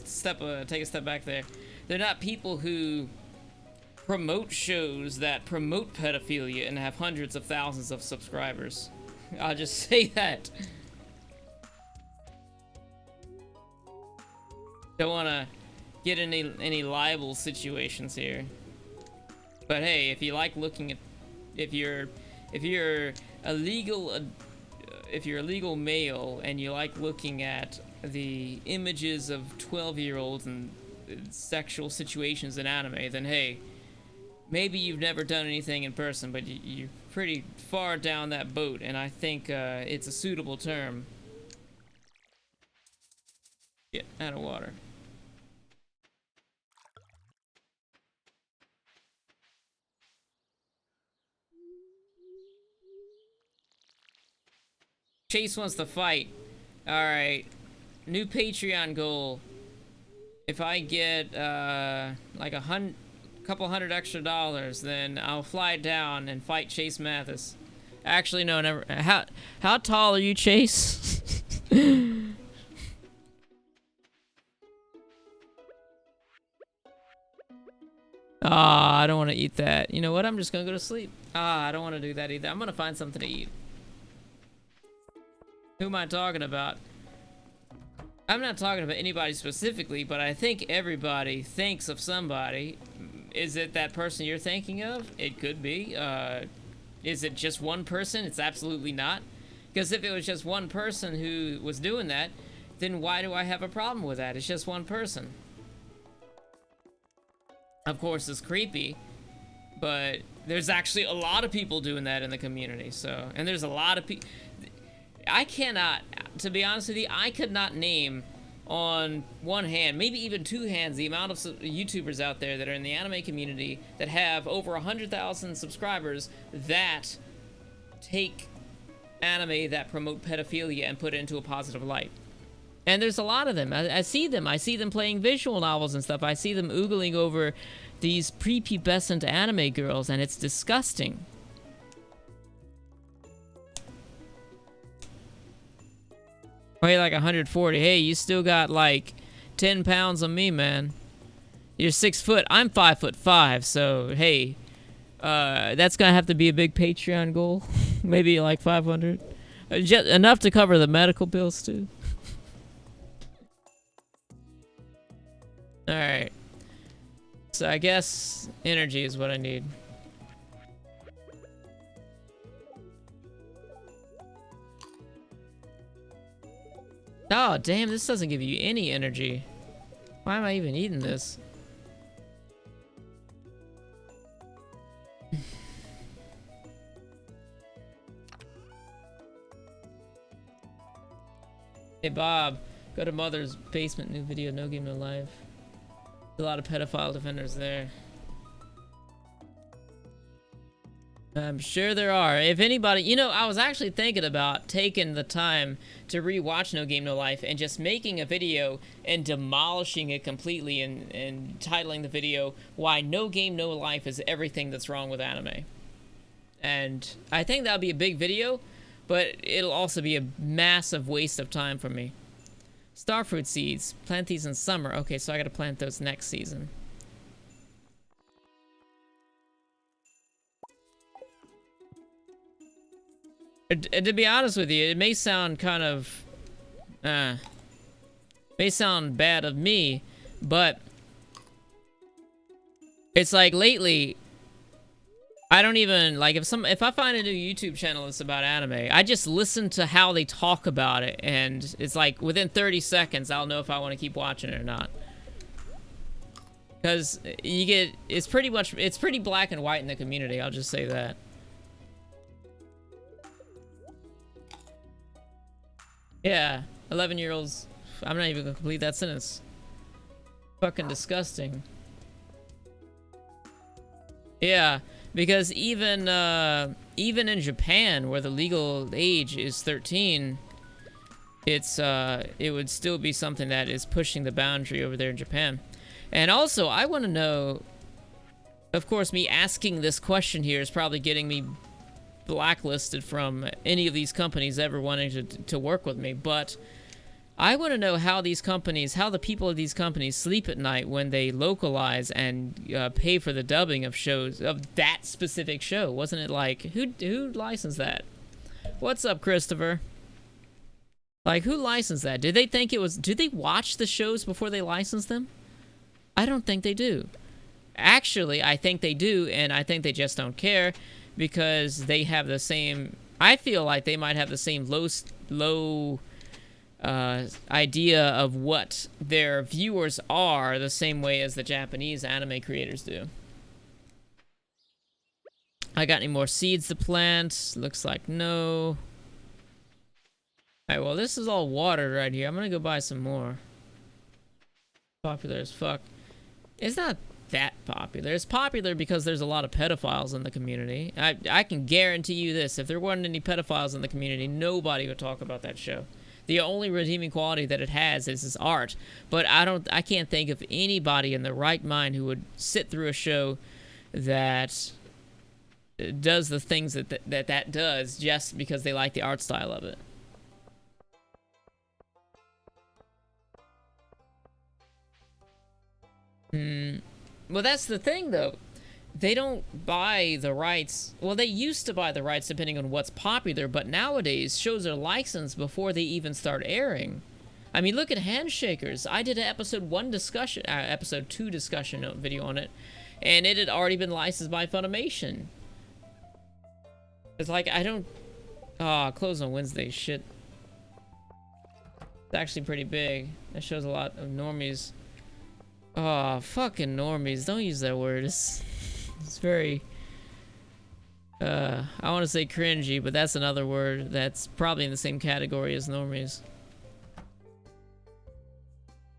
Speaker 1: take a step back there. They're not people who promote shows that promote pedophilia and have hundreds of thousands of subscribers. I'll just say that. Don't want to get any libel situations here. But hey, if you like looking at... If you're a legal male and you like looking at the images of 12-year-olds and sexual situations in anime, then hey, maybe you've never done anything in person, but you're pretty far down that boat, and I think it's a suitable term. Get out of water. Chase wants to fight. Alright. New Patreon goal. If I get like couple hundred extra dollars, then I'll fly down and fight Chase Mathis. Actually, no, never. How tall are you, Chase? Ah, I don't want to eat that. You know what? I'm just gonna go to sleep. Ah, I don't want to do that either. I'm gonna find something to eat. Who am I talking about? I'm not talking about anybody specifically, but I think everybody thinks of somebody. Is it that person you're thinking of? It could be. Is it just one person? It's absolutely not. Because if it was just one person who was doing that, then why do I have a problem with that? It's just one person. Of course, it's creepy, but there's actually a lot of people doing that in the community. So, and there's a lot of people. I cannot, to be honest with you, I could not name on one hand, maybe even two hands, the amount of YouTubers out there that are in the anime community that have over 100,000 subscribers that take anime that promote pedophilia and put it into a positive light. And there's a lot of them. I see them. I see them playing visual novels and stuff. I see them oogling over these prepubescent anime girls, and it's disgusting. Weigh like 140. Hey, you still got like 10 pounds on me, man. You're 6 foot. I'm 5'5", so hey, that's gonna have to be a big Patreon goal. Maybe like 500. Just enough to cover the medical bills too. Alright. So I guess energy is what I need. Oh, damn, this doesn't give you any energy. Why am I even eating this? Hey, Bob. Go to Mother's Basement, new video, no game, no life. There's a lot of pedophile defenders there. I'm sure there are. If anybody, you know, I was actually thinking about taking the time to rewatch No Game No Life and just making a video and demolishing it completely and titling the video Why No Game No Life is Everything That's Wrong with Anime. And I think that'll be a big video, but it'll also be a massive waste of time for me. Starfruit seeds. Plant these in summer. Okay, so I gotta plant those next season. To be honest with you, it may sound kind of, may sound bad of me, but it's like lately, I don't even, like, if I find a new YouTube channel that's about anime, I just listen to how they talk about it, and it's like, within 30 seconds, I'll know if I want to keep watching it or not. Because you get, it's pretty black and white in the community, I'll just say that. Yeah, 11-year-olds. I'm not even gonna complete that sentence. Fucking disgusting. Yeah, because even in Japan, where the legal age is 13, it would still be something that is pushing the boundary over there in Japan. And also, I want to know. Of course, me asking this question here is probably getting me blacklisted from any of these companies ever wanting to work with me, but I want to know how these companies, how the people of these companies sleep at night when they localize and pay for the dubbing of shows, of that specific show. Wasn't it like, who licensed that? What's up, Christopher? Like, who licensed that? Did they think it was, did they watch the shows before they licensed them? I don't think they do. Actually, I think they do, and I think they just don't care, because they have the same, I feel like they might have the same low idea of what their viewers are the same way as the Japanese anime creators do. I got any more seeds to plant? Looks like no. Alright, well, this is all watered right here. I'm gonna go buy some more. Popular as fuck. It's not that popular. It's popular because there's a lot of pedophiles in the community. I can guarantee you this. If there weren't any pedophiles in the community, nobody would talk about that show. The only redeeming quality that it has is its art. But I can't think of anybody in their right mind who would sit through a show that does the things that does just because they like the art style of it. Well, that's the thing, though. They don't buy the rights. Well, they used to buy the rights depending on what's popular, but nowadays shows are licensed before they even start airing. I mean, look at Handshakers. I did an episode 2 discussion video on it, and it had already been licensed by Funimation. It's like, I don't... close on Wednesday, shit. It's actually pretty big. That shows a lot of normies. Oh, fucking normies. Don't use that word. It's very... I want to say cringy, but that's another word that's probably in the same category as normies.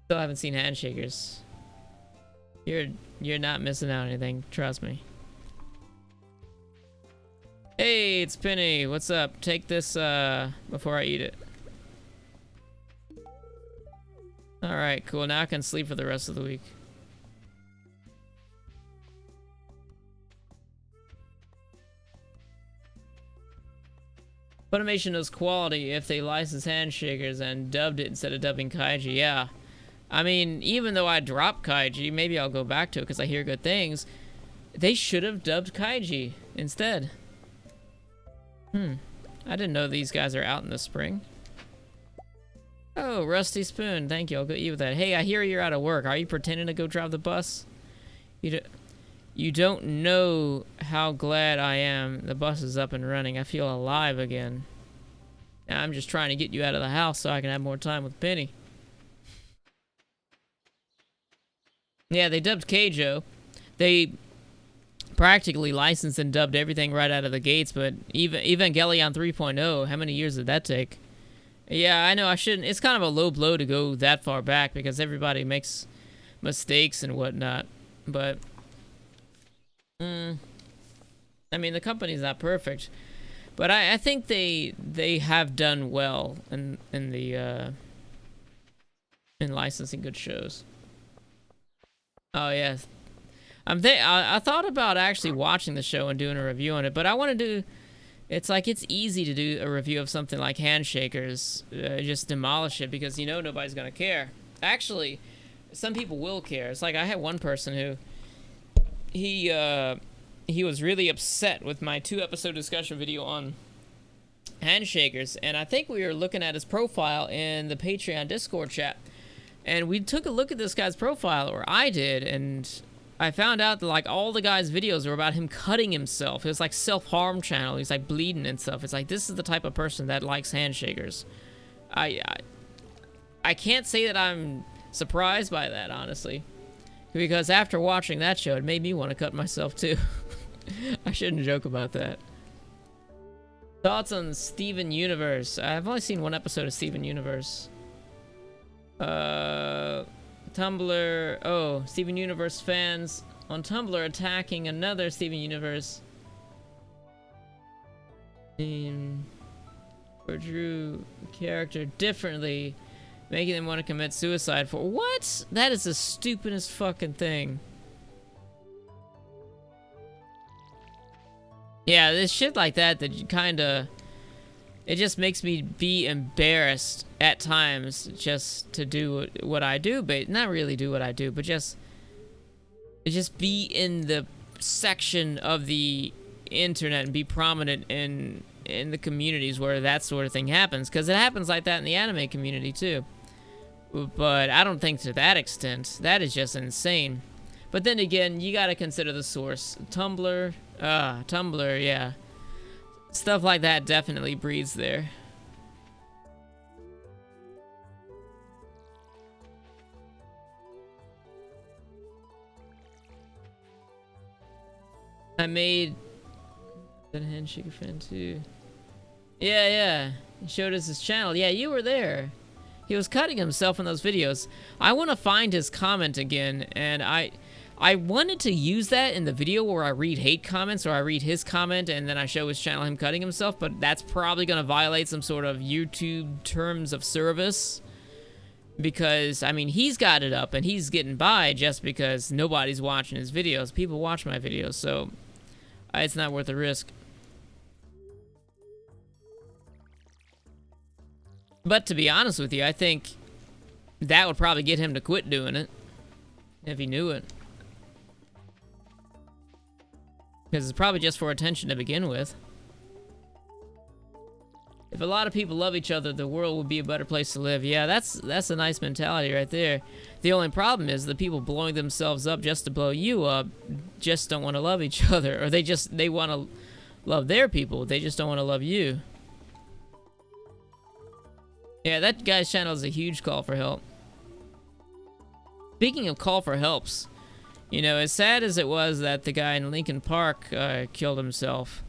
Speaker 1: Still haven't seen Handshakers. You're not missing out on anything. Trust me. Hey, it's Penny. What's up? Take this before I eat it. Alright, cool. Now I can sleep for the rest of the week. Funimation knows quality if they license Handshakers and dubbed it instead of dubbing Kaiji. Yeah. I mean, even though I dropped Kaiji, maybe I'll go back to it because I hear good things. They should have dubbed Kaiji instead. I didn't know these guys are out in the spring. Oh, Rusty Spoon. Thank you. I'll go eat with that. Hey, I hear you're out of work. Are you pretending to go drive the bus? You don't know how glad I am the bus is up and running. I feel alive again. Now, I'm just trying to get you out of the house so I can have more time with Penny. Yeah, they dubbed Keijo. They practically licensed and dubbed everything right out of the gates, but even Evangelion 3.0, how many years did that take? Yeah, I know I shouldn't. It's kind of a low blow to go that far back because everybody makes mistakes and whatnot. But, I mean, the company's not perfect. But I think they have done well in licensing good shows. Oh, yes. I thought about actually watching the show and doing a review on it, but I want to do... It's like, it's easy to do a review of something like Handshakers, just demolish it because you know nobody's gonna care. Actually, some people will care. It's like I had one person who, he was really upset with my 2-episode discussion video on Handshakers, and I think we were looking at his profile in the Patreon Discord chat, and we took a look at this guy's profile, or I did, and I found out that, like, all the guy's videos were about him cutting himself. It was like self-harm channel. He's like bleeding and stuff. It's like, this is the type of person that likes Handshakers. I can't say that I'm surprised by that, honestly, because after watching that show, it made me want to cut myself too. I shouldn't joke about that. Thoughts on Steven Universe? I've only seen one episode of Steven Universe. Tumblr. Oh, Steven Universe fans on Tumblr attacking another Steven Universe. Or drew character differently, making them want to commit suicide for what? That is the stupidest fucking thing. Yeah, this shit like that you kinda... It just makes me be embarrassed at times just to do what I do, but not really do what I do, but just be in the section of the internet and be prominent in the communities where that sort of thing happens, because it happens like that in the anime community too. But I don't think to that extent. That is just insane. But then again, you gotta consider the source. Tumblr, yeah. Stuff like that definitely breeds there. I made that handshake fan too. Yeah. He showed us his channel. Yeah, you were there. He was cutting himself in those videos. I want to find his comment again, and I wanted to use that in the video where I read hate comments, or I read his comment and then I show his channel him cutting himself, but that's probably going to violate some sort of YouTube terms of service. Because, I mean, he's got it up and he's getting by just because nobody's watching his videos. People watch my videos, so it's not worth the risk. But to be honest with you, I think that would probably get him to quit doing it if he knew it. Because it's probably just for attention to begin with. If a lot of people love each other, the world would be a better place to live. Yeah, that's a nice mentality right there. The only problem is the people blowing themselves up just to blow you up just don't want to love each other. Or they want to love their people. They just don't want to love you. Yeah, that guy's channel is a huge call for help. Speaking of call for helps, you know, as sad as it was that the guy in Lincoln Park killed himself,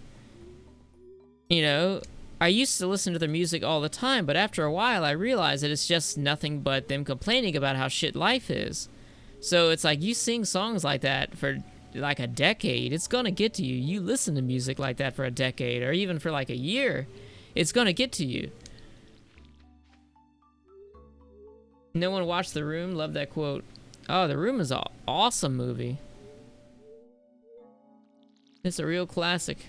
Speaker 1: you know, I used to listen to their music all the time, but after a while I realized that it's just nothing but them complaining about how shit life is. So it's like, you sing songs like that for like a decade, it's gonna get to you. You listen to music like that for a decade, or even for like a year, it's gonna get to you. No one watched The Room? Love that quote. Oh, The Room is an awesome movie. It's a real classic.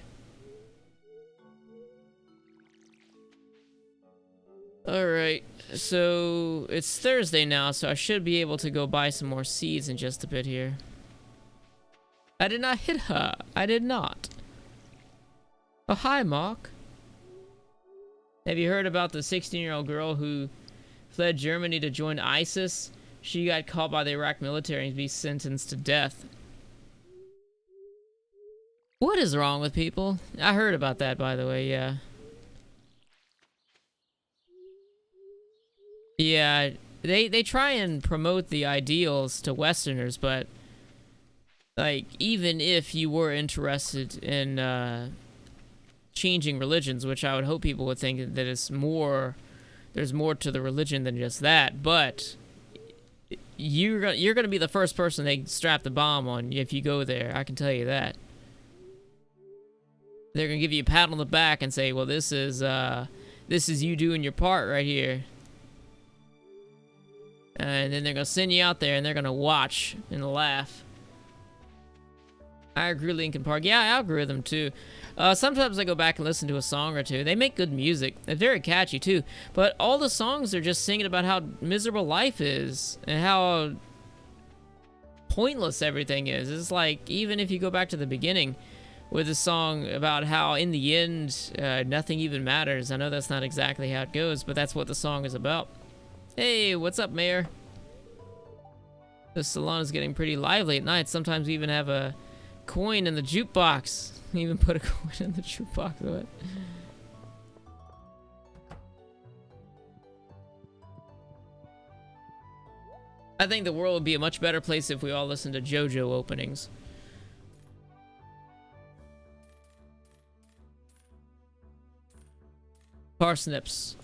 Speaker 1: Alright, so it's Thursday now, so I should be able to go buy some more seeds in just a bit here. I did not hit her. I did not. Oh, hi, Mark. Have you heard about the 16-year-old girl who fled Germany to join ISIS? She got caught by the Iraq military and be sentenced to death. What is wrong with people? I heard about that, by the way, yeah. Yeah, they try and promote the ideals to Westerners, but like, even if you were interested in changing religions, which I would hope people would think that it's more, there's more to the religion than just that, but you're gonna be the first person they strap the bomb on if you go there. I can tell you that. They're gonna give you a pat on the back and say, "Well, this is you doing your part right here." And then they're gonna send you out there and they're gonna watch and laugh. I agree, Lincoln Park. Yeah, I agree with them too. Sometimes I go back and listen to a song or two. They make good music. They're very catchy too. But all the songs are just singing about how miserable life is and how pointless everything is. It's like, even if you go back to the beginning with a song about how in the end nothing even matters. I know that's not exactly how it goes, but that's what the song is about. Hey, what's up, Mayor? The salon is getting pretty lively at night. Sometimes we even have a coin in the jukebox. We even put a coin in the jukebox. What? I think the world would be a much better place if we all listened to JoJo openings. Parsnips.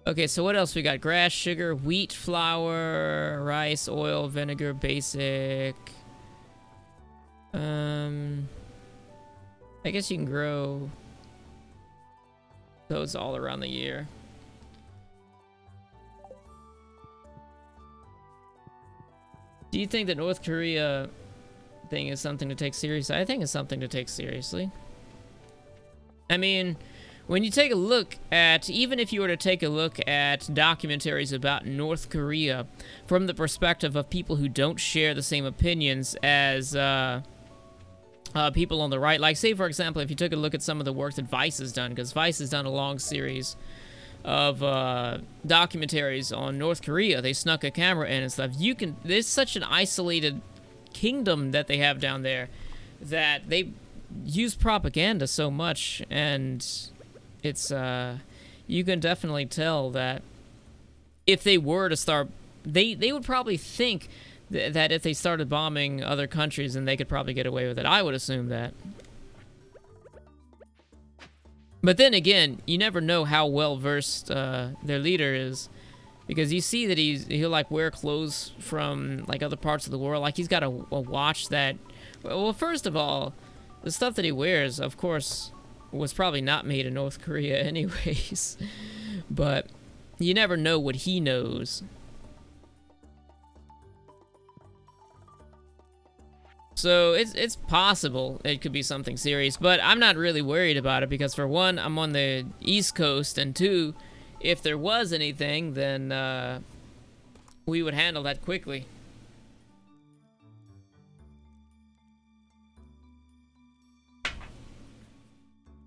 Speaker 1: Okay, so what else we got? Grass, sugar, wheat, flour, rice, oil, vinegar, basic. I guess you can grow those all around the year. Do you think that North Korea thing is something to take seriously? I think it's something to take seriously. I mean, when you take a look at, even if you were to take a look at documentaries about North Korea from the perspective of people who don't share the same opinions as people on the right, like say for example, if you took a look at some of the work that Vice has done, because Vice has done a long series of documentaries on North Korea. They snuck a camera in and stuff. There's such an isolated kingdom that they have down there that they use propaganda so much, and it's you can definitely tell that if they were to start, they would probably think that if they started bombing other countries, then they could probably get away with it. I would assume that. But then again, you never know how well versed their leader is, because you see that he'll like wear clothes from like other parts of the world. Like he's got a watch that, well, first of all, the stuff that he wears, of course, was probably not made in North Korea anyways. But you never know what he knows. So it's possible it could be something serious, but I'm not really worried about it because, for one, I'm on the East Coast, and two, if there was anything, then we would handle that quickly.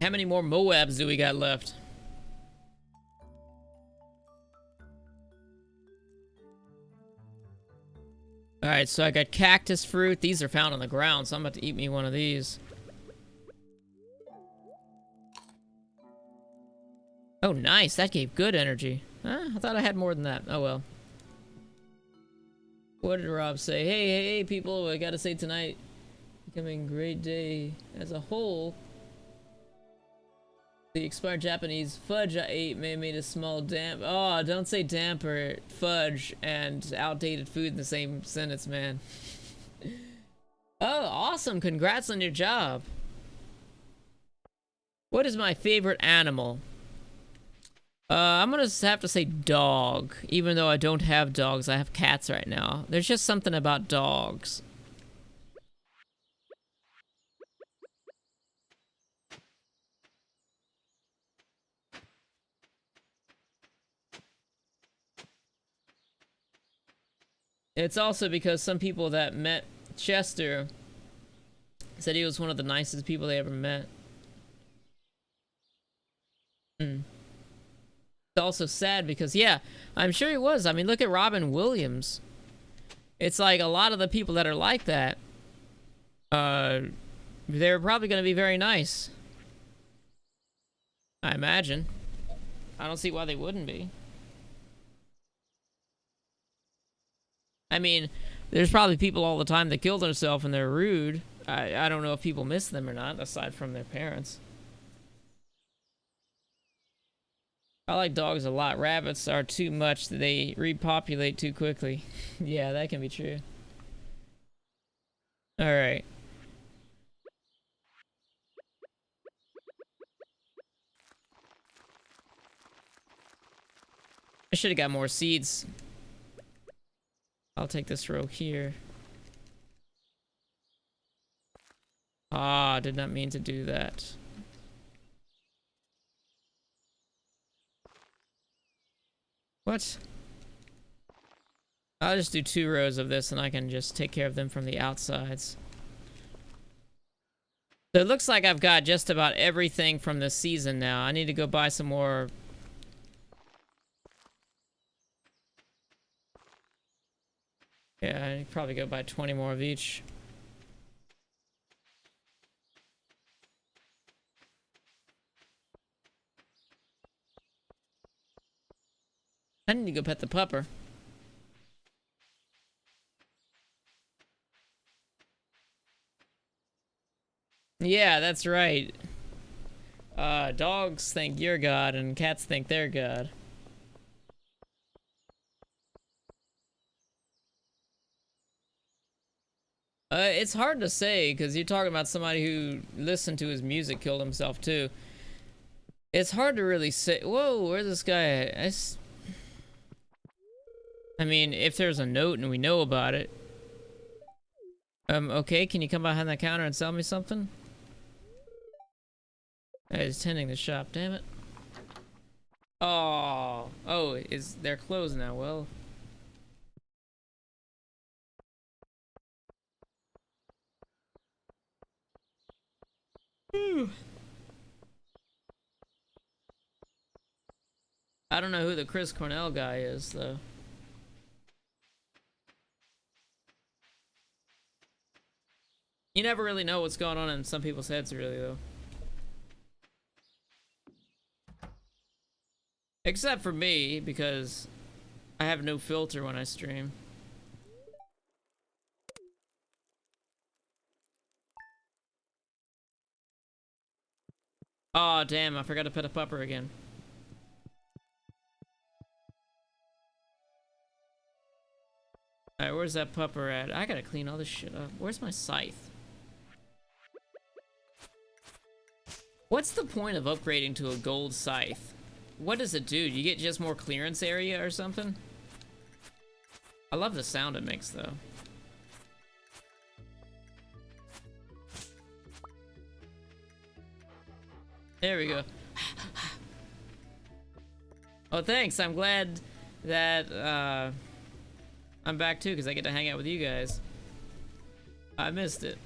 Speaker 1: How many more Moabs do we got left? Alright, so I got cactus fruit. These are found on the ground, so I'm about to eat me one of these. Oh, nice. That gave good energy. Huh? I thought I had more than that. Oh, well. What did Rob say? Hey, people, I gotta say tonight, becoming a great day as a whole. The expired Japanese fudge I ate may have made a small damp. Oh, don't say damper, fudge, and outdated food in the same sentence, man. Oh, awesome. Congrats on your job. What is my favorite animal? I'm gonna have to say dog, even though I don't have dogs. I have cats right now. There's just something about dogs. It's also because some people that met Chester said he was one of the nicest people they ever met. It's also sad because, yeah, I'm sure he was. I mean, look at Robin Williams. It's like a lot of the people that are like that, they're probably going to be very nice. I imagine. I don't see why they wouldn't be. I mean, there's probably people all the time that kill themselves and they're rude. I don't know if people miss them or not, aside from their parents. I like dogs a lot. Rabbits are too much. They repopulate too quickly. Yeah, that can be true. Alright. I should have got more seeds. I'll take this row here. Ah, did not mean to do that. What? I'll just do 2 rows of this and I can just take care of them from the outsides. So it looks like I've got just about everything from this season now. I need to go buy some more. Yeah, I could probably go buy 20 more of each. I need to go pet the pupper. Yeah, that's right. Dogs think you're God and cats think they're God. It's hard to say because you're talking about somebody who listened to his music, killed himself too. It's hard to really say. Whoa, where's this guy at? I mean, if there's a note and we know about it. Okay, can you come behind that counter and sell me something? He's tending the shop, damn it. Oh, they're closed now, well. I don't know who the Chris Cornell guy is, though. You never really know what's going on in some people's heads, really, though. Except for me, because I have no filter when I stream. Oh, damn, I forgot to pet a pupper again. Alright, where's that pupper at? I gotta clean all this shit up. Where's my scythe? What's the point of upgrading to a gold scythe? What does it do? You get just more clearance area or something? I love the sound it makes, though. There we go. Oh, thanks. I'm glad that I'm back too, because I get to hang out with you guys. I missed it.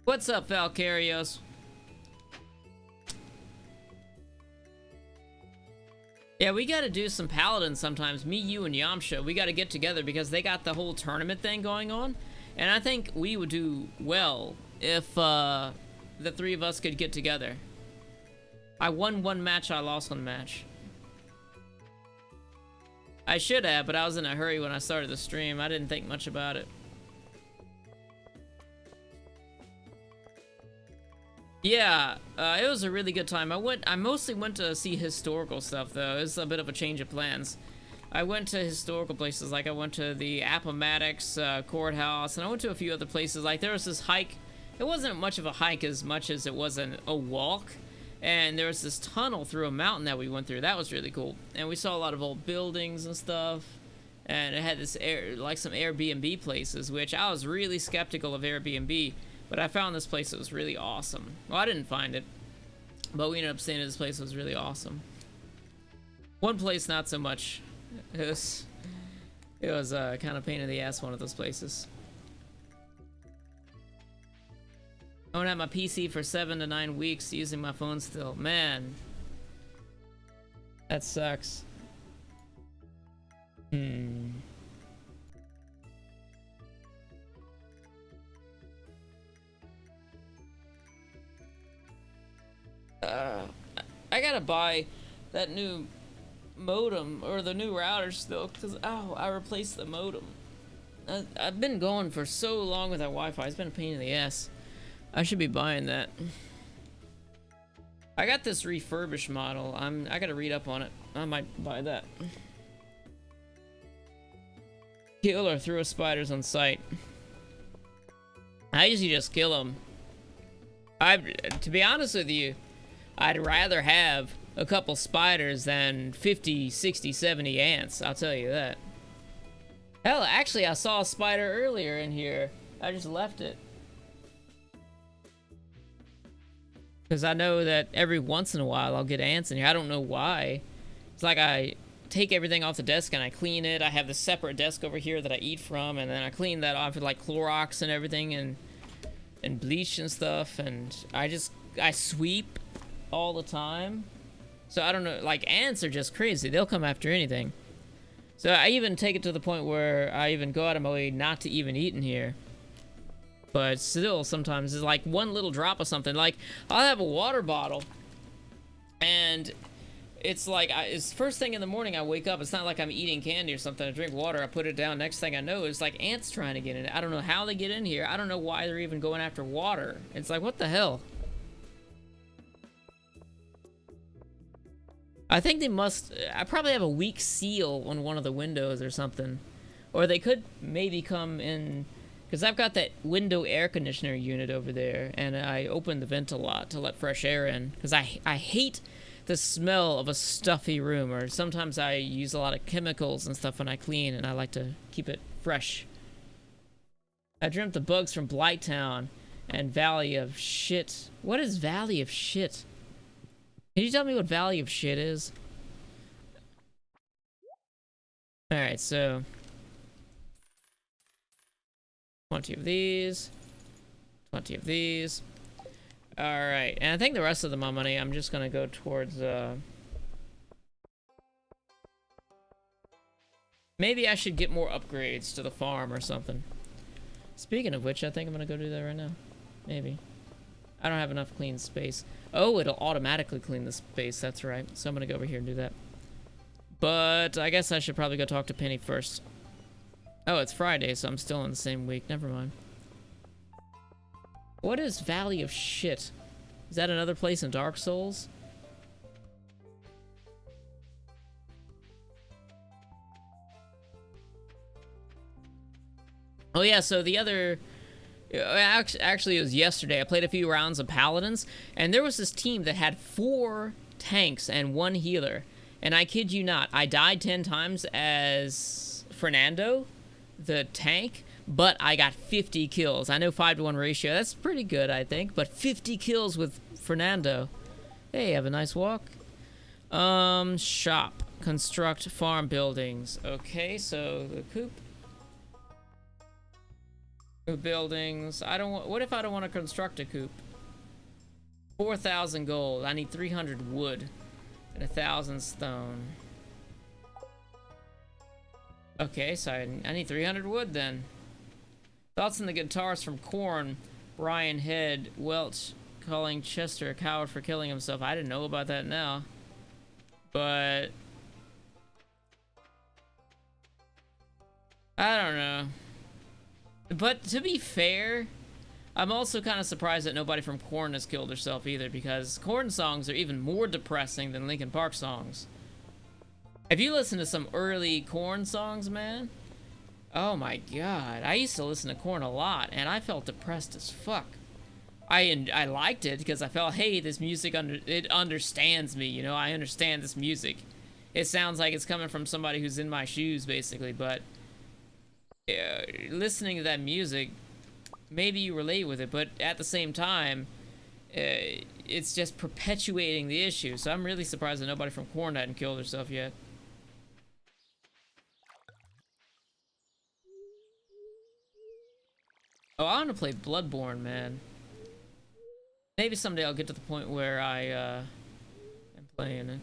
Speaker 1: What's up, Valkyrios? Yeah, we gotta do some paladins sometimes. Me, you, and Yamcha. We gotta get together because they got the whole tournament thing going on. And I think we would do well if the three of us could get together. I won one match, I lost one match. I should have, but I was in a hurry when I started the stream. I didn't think much about it. Yeah, it was a really good time. I mostly went to see historical stuff, though. It was a bit of a change of plans. I went to historical places, like I went to the Appomattox courthouse, and I went to a few other places. Like, there was this hike. It wasn't much of a hike as much as it was a walk. And there was this tunnel through a mountain that we went through. That was really cool. And we saw a lot of old buildings and stuff. And it had this like some Airbnb places, which I was really skeptical of Airbnb. But I found this place that was really awesome. Well, I didn't find it, but we ended up staying at this place that was really awesome. One place, not so much. It was kind of pain in the ass, one of those places. I won't have my PC for 7 to 9 weeks using my phone still. Man, that sucks. I gotta buy that new modem or the new router still, because I replaced the modem. I've been going for so long with that Wi-Fi. It's been a pain in the ass. I should be buying that. I got this refurbished model. I gotta read up on it. I might buy that. Kill or throw spiders on sight. I usually just kill them. To be honest with you, I'd rather have a couple spiders than 50, 60, 70 ants. I'll tell you that. Hell, actually, I saw a spider earlier in here. I just left it. Because I know that every once in a while I'll get ants in here. I don't know why. It's like I take everything off the desk and I clean it. I have this separate desk over here that I eat from, and then I clean that off with like Clorox and everything and bleach and stuff, and I sweep all the time. So I don't know, like ants are just crazy. They'll come after anything. So I even take it to the point where I even go out of my way not to even eat in here. But still, sometimes it's like one little drop of something. Like, I'll have a water bottle, and it's like, it's first thing in the morning I wake up. It's not like I'm eating candy or something. I drink water, I put it down. Next thing I know, it's like ants trying to get in it. I don't know how they get in here. I don't know why they're even going after water. It's like, what the hell? I think they must. I probably have a weak seal on one of the windows or something. Or they could maybe come in, because I've got that window air conditioner unit over there, and I open the vent a lot to let fresh air in, because I hate the smell of a stuffy room, or sometimes I use a lot of chemicals and stuff when I clean, and I like to keep it fresh. I dreamt the bugs from Blighttown and Valley of Shit. What is Valley of Shit? Can you tell me what Valley of Shit is? Alright, so 20 of these. 20 of these. Alright, and I think the rest of my money I'm just gonna go towards maybe I should get more upgrades to the farm or something. Speaking of which, I think I'm gonna go do that right now. Maybe. I don't have enough clean space. Oh, it'll automatically clean the space, that's right. So I'm gonna go over here and do that. But I guess I should probably go talk to Penny first. Oh, it's Friday, so I'm still in the same week. Never mind. What is Valley of Shit? Is that another place in Dark Souls? Oh yeah, so the other... Actually, it was yesterday. I played a few rounds of Paladins, and there was this team that had 4 tanks and 1 healer. And I kid you not, I died 10 times as Fernando, the tank, but I got 50 kills. I know 5-to-1 ratio, that's pretty good, I think, but 50 kills with Fernando. Hey, have a nice walk. Shop. Construct farm buildings. Okay, so the coop. Buildings. I don't want... What if I don't want to construct a coop? 4,000 gold. I need 300 wood and 1,000 stone. Okay, so I need 300 wood then. Thoughts on the guitars from Korn. Brian Head, Welch calling Chester a coward for killing himself. I didn't know about that now. But... I don't know. But to be fair, I'm also kind of surprised that nobody from Korn has killed herself either, because Korn songs are even more depressing than Linkin Park songs. If you listen to some early Korn songs, man, oh my god, I used to listen to Korn a lot, and I felt depressed as fuck. I liked it because I felt, hey, this music it understands me, you know, I understand this music. It sounds like it's coming from somebody who's in my shoes, basically, but listening to that music, maybe you relate with it, but at the same time, it's just perpetuating the issue. So I'm really surprised that nobody from Korn hadn't killed herself yet. Oh, I want to play Bloodborne, man. Maybe someday I'll get to the point where I am playing it.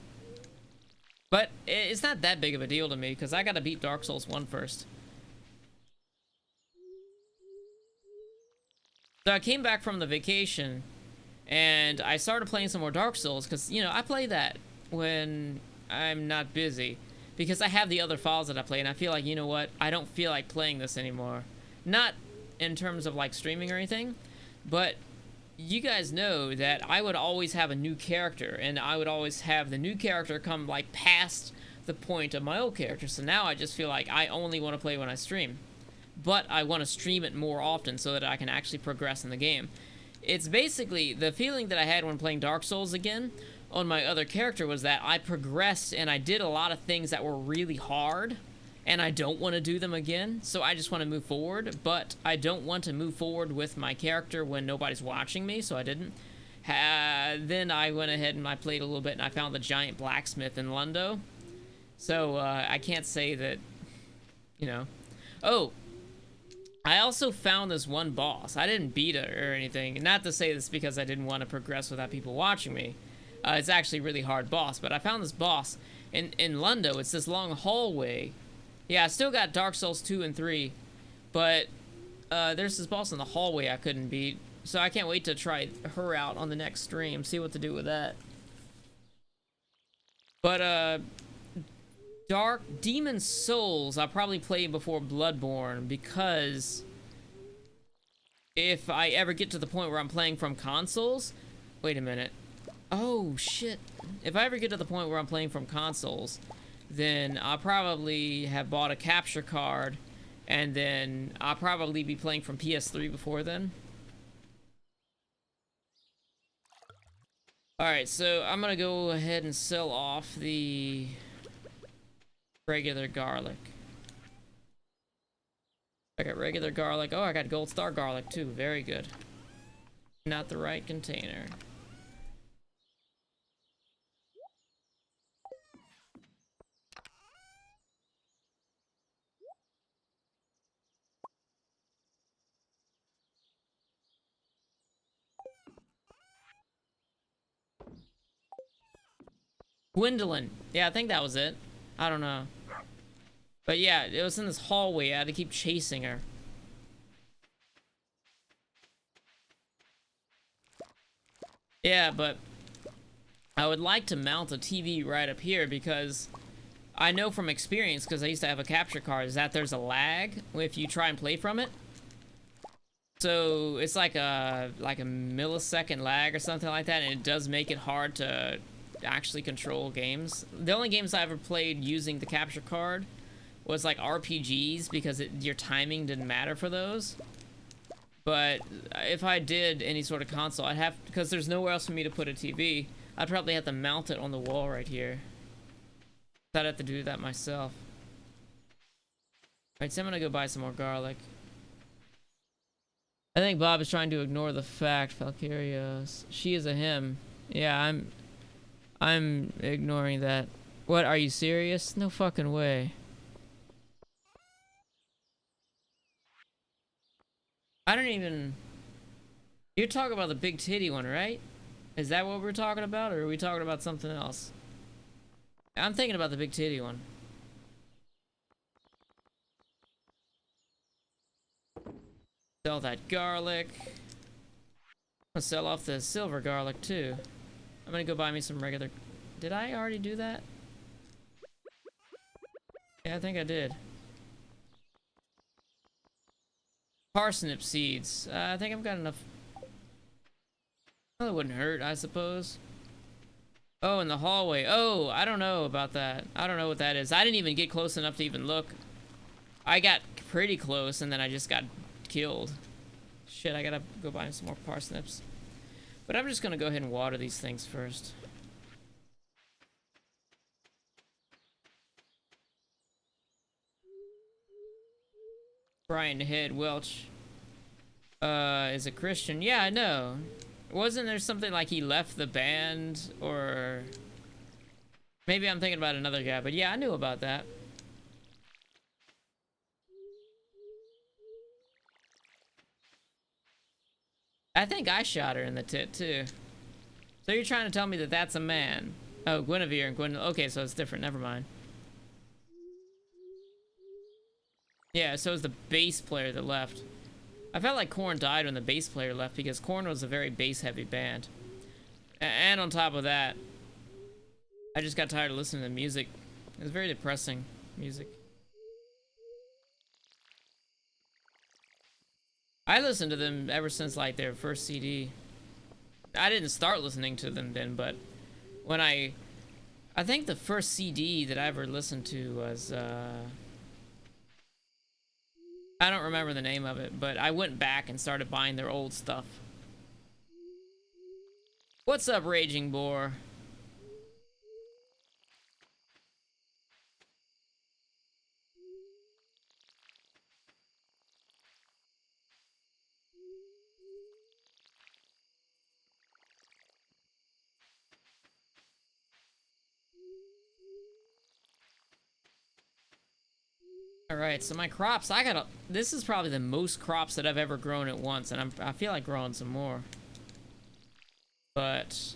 Speaker 1: But it's not that big of a deal to me, because I gotta beat Dark Souls 1 first. So I came back from the vacation, and I started playing some more Dark Souls, because, you know, I play that when I'm not busy, because I have the other files that I play, and I feel like, you know what, I don't feel like playing this anymore. Not in terms of, like, streaming or anything, but you guys know that I would always have a new character, and I would always have the new character come, like, past the point of my old character, so now I just feel like I only want to play when I stream. But I want to stream it more often so that I can actually progress in the game. It's basically the feeling that I had when playing Dark Souls again on my other character was that I progressed and I did a lot of things that were really hard, and I don't want to do them again, so I just want to move forward, but I don't want to move forward with my character when nobody's watching me, so I didn't. Then I went ahead and I played a little bit and I found the giant blacksmith in Lundo, so I can't say that, you know. Oh, I also found this one boss. I didn't beat it or anything. Not to say this because I didn't want to progress without people watching me. It's actually a really hard boss, but I found this boss in Lundo. It's this long hallway. Yeah, I still got Dark Souls 2 and 3, but there's this boss in the hallway I couldn't beat. So I can't wait to try her out on the next stream, see what to do with that. But Demon Souls I'll probably play before Bloodborne, because if I ever get to the point where I'm playing from consoles, wait a minute, oh shit, if I ever get to the point where I'm playing from consoles, then I'll probably have bought a capture card, and then I'll probably be playing from PS3 before then. Alright, so I'm gonna go ahead and sell off the regular garlic. I got regular garlic. Oh, I got gold star garlic too. Very good. Not the right container. Gwendolyn. Yeah, I think that was it. I don't know. But yeah, it was in this hallway. I had to keep chasing her. Yeah, but I would like to mount a TV right up here, because I know from experience, because I used to have a capture card, is that there's a lag if you try and play from it. So it's like a millisecond lag or something like that, and it does make it hard to actually control games. The only games I ever played using the capture card was like RPGs, because your timing didn't matter for those. But if I did any sort of console, I'd have, because there's nowhere else for me to put a TV, I'd probably have to mount it on the wall right here. I'd have to do that myself. Alright, so I'm gonna go buy some more garlic. I think Bob is trying to ignore the fact, Valkyria. She is a him. Yeah, I'm ignoring that. What, are you serious? No fucking way. I don't even... You're talking about the big titty one, right? Is that what we're talking about, or are we talking about something else? I'm thinking about the big titty one. Sell that garlic. I'm gonna sell off the silver garlic too. I'm gonna go buy me some regular... Did I already do that? Yeah, I think I did. Parsnip seeds. I think I've got enough. Well, it wouldn't hurt, I suppose. Oh, in the hallway. Oh, I don't know about that. I don't know what that is. I didn't even get close enough to even look. I got pretty close, and then I just got killed. Shit, I gotta go buy some more parsnips. But I'm just gonna go ahead and water these things first. Brian Head Welch is a Christian. Yeah, I know. Wasn't there something like he left the band, or maybe I'm thinking about another guy, but yeah, I knew about that. I think I shot her in the tit too. So you're trying to tell me that that's a man? Oh, Guinevere and Gwyn. Okay, so it's different. Never mind. Yeah, so it's the bass player that left. I felt like Korn died when the bass player left, because Korn was a very bass-heavy band. And on top of that, I just got tired of listening to music. It was very depressing music. I listened to them ever since like their first CD. I didn't start listening to them then, but when I think the first CD that I ever listened to was I don't remember the name of it, but I went back and started buying their old stuff. What's up, Raging Boar? Alright, so my crops, this is probably the most crops that I've ever grown at once, and I feel like growing some more. But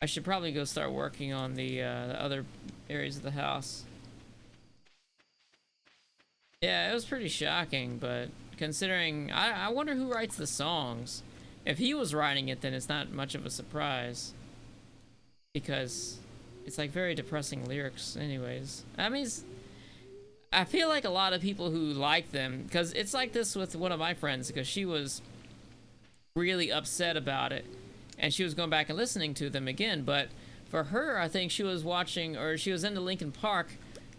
Speaker 1: I should probably go start working on the other areas of the house. Yeah, it was pretty shocking, but considering, I wonder who writes the songs. If he was writing it, then it's not much of a surprise, because it's like very depressing lyrics anyways. I mean, I feel like a lot of people who like them, because it's like this with one of my friends, because she was really upset about it, and she was going back and listening to them again, but for her, I think she was watching, or she was into Linkin Park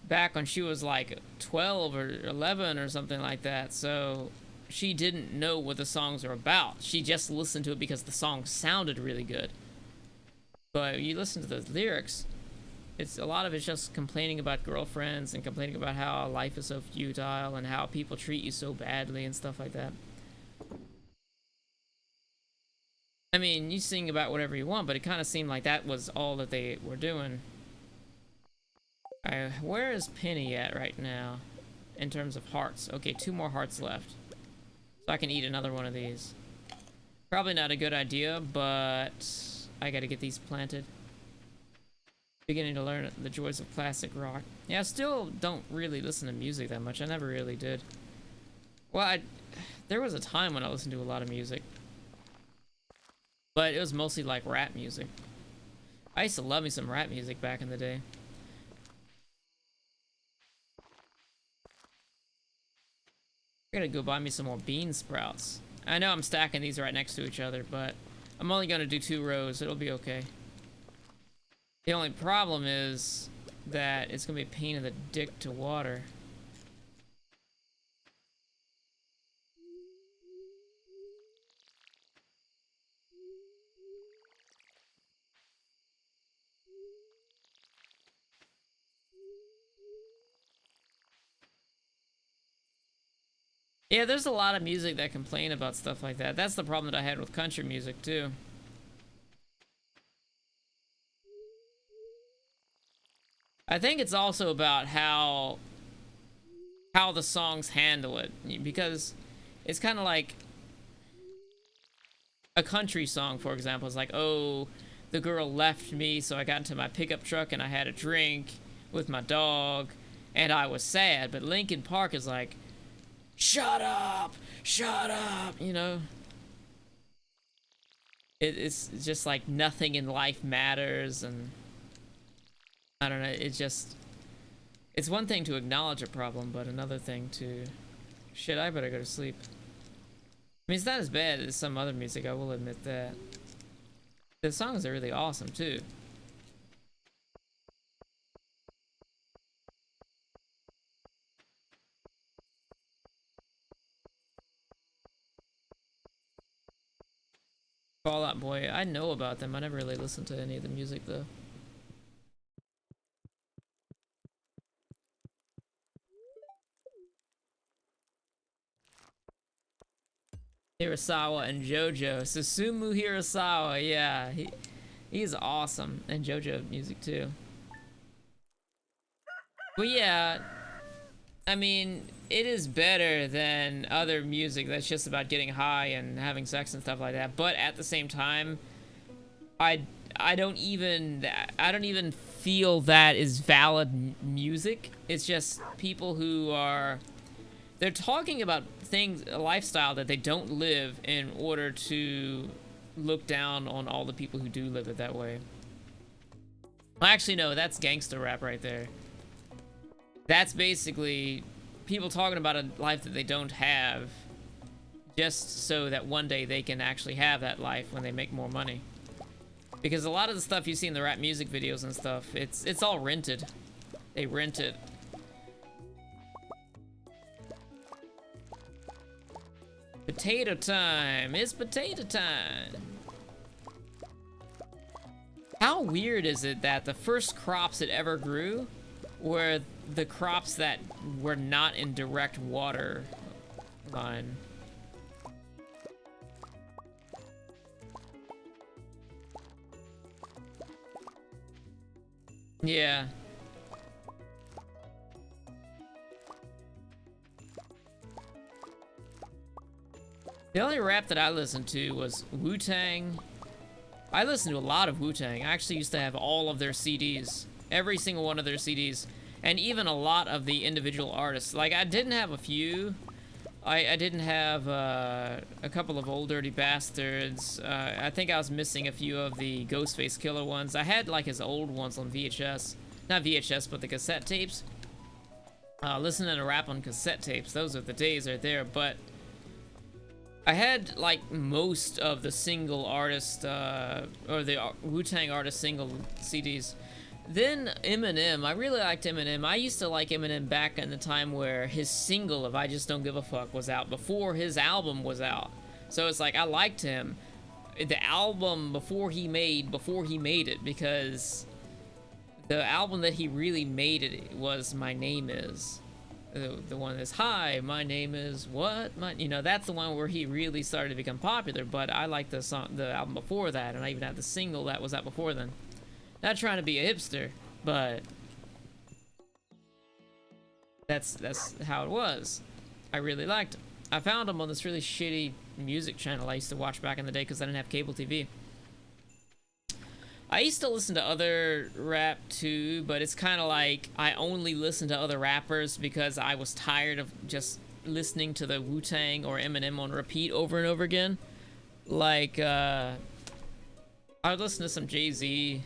Speaker 1: back when she was like 12 or 11 or something like that, so she didn't know what the songs are about. She just listened to it because the song sounded really good. But you listen to the lyrics, it's a lot of it's just complaining about girlfriends and complaining about how life is so futile and how people treat you so badly and stuff like that. I mean, you sing about whatever you want, but it kind of seemed like that was all that they were doing. Where is Penny at right now in terms of hearts? Okay, 2 more hearts left, so I can eat another one of these. Probably not a good idea, but I gotta get these planted. Beginning to learn the joys of classic rock. Yeah, I still don't really listen to music that much. I never really did. Well, there was a time when I listened to a lot of music, but it was mostly like rap music. I used to love me some rap music back in the day. I gotta go buy me some more bean sprouts. I know I'm stacking these right next to each other, but I'm only gonna do 2 rows. It'll be okay. The only problem is that it's gonna be a pain in the dick to water. Yeah, there's a lot of music that complain about stuff like that. That's the problem that I had with country music too. I think it's also about how the songs handle it, because it's kind of like a country song, for example. It's like, oh, the girl left me, so I got into my pickup truck and I had a drink with my dog and I was sad. But Linkin Park is like, shut up, you know. It's just like nothing in life matters, and I don't know, it's one thing to acknowledge a problem, but another thing to, shit, I better go to sleep. I mean, it's not as bad as some other music, I will admit that. The songs are really awesome too. Fall Out Boy, I know about them. I never really listened to any of the music though. Hirasawa and JoJo. Susumu Hirasawa, yeah, he's awesome. And JoJo music too. But yeah, I mean, it is better than other music that's just about getting high and having sex and stuff like that. But at the same time, I don't even feel that is valid music. It's just people who are, they're talking about things, a lifestyle that they don't live, in order to look down on all the people who do live it that way. Well, actually, no, that's gangster rap right there. That's basically people talking about a life that they don't have, just so that one day they can actually have that life when they make more money. Because a lot of the stuff you see in the rap music videos and stuff, it's all rented. They rent it. Potato time! It's potato time! How weird is it that the first crops that ever grew were the crops that were not in direct water line? Yeah. The only rap that I listened to was Wu-Tang. I listened to a lot of Wu-Tang. I actually used to have all of their CDs. Every single one of their CDs. And even a lot of the individual artists. Like, I didn't have a few. I didn't have a couple of Old Dirty Bastards. I think I was missing a few of the Ghostface Killer ones. I had, like, his old ones on VHS. Not VHS, but the cassette tapes. Listening to rap on cassette tapes. Those are the days right there. But I had, like, most of the single artist, or the Wu-Tang artist single CDs. Then Eminem, I really liked Eminem. I used to like Eminem back in the time where his single of I Just Don't Give a Fuck was out, before his album was out. So it's like, I liked him. The album before he made it, because the album that he really made it was My Name Is. The one that's, hi, my name is what? You know, that's the one where he really started to become popular, but I like the album before that, and I even had the single that was out before then. Not trying to be a hipster, but that's how it was. I really liked him. I found him on this really shitty music channel I used to watch back in the day because I didn't have cable TV. I used to listen to other rap too, but it's kind of like I only listen to other rappers because I was tired of just listening to the Wu-Tang or Eminem on repeat over and over again. Like, I would listen to some Jay-Z.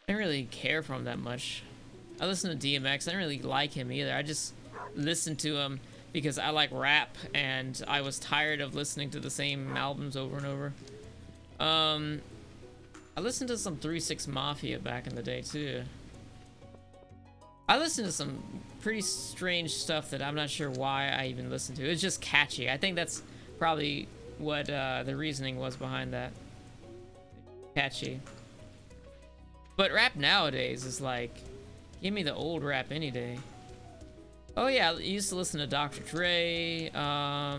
Speaker 1: I didn't really care for him that much. I listened to DMX. I didn't really like him either. I just listened to him because I like rap and I was tired of listening to the same albums over and over. I listened to some 3-6 Mafia back in the day too. I listened to some pretty strange stuff that I'm not sure why I even listened to. It's just catchy. I think that's probably what the reasoning was behind that. Catchy. But rap nowadays is like, give me the old rap any day. Oh yeah, I used to listen to Dr. Dre. I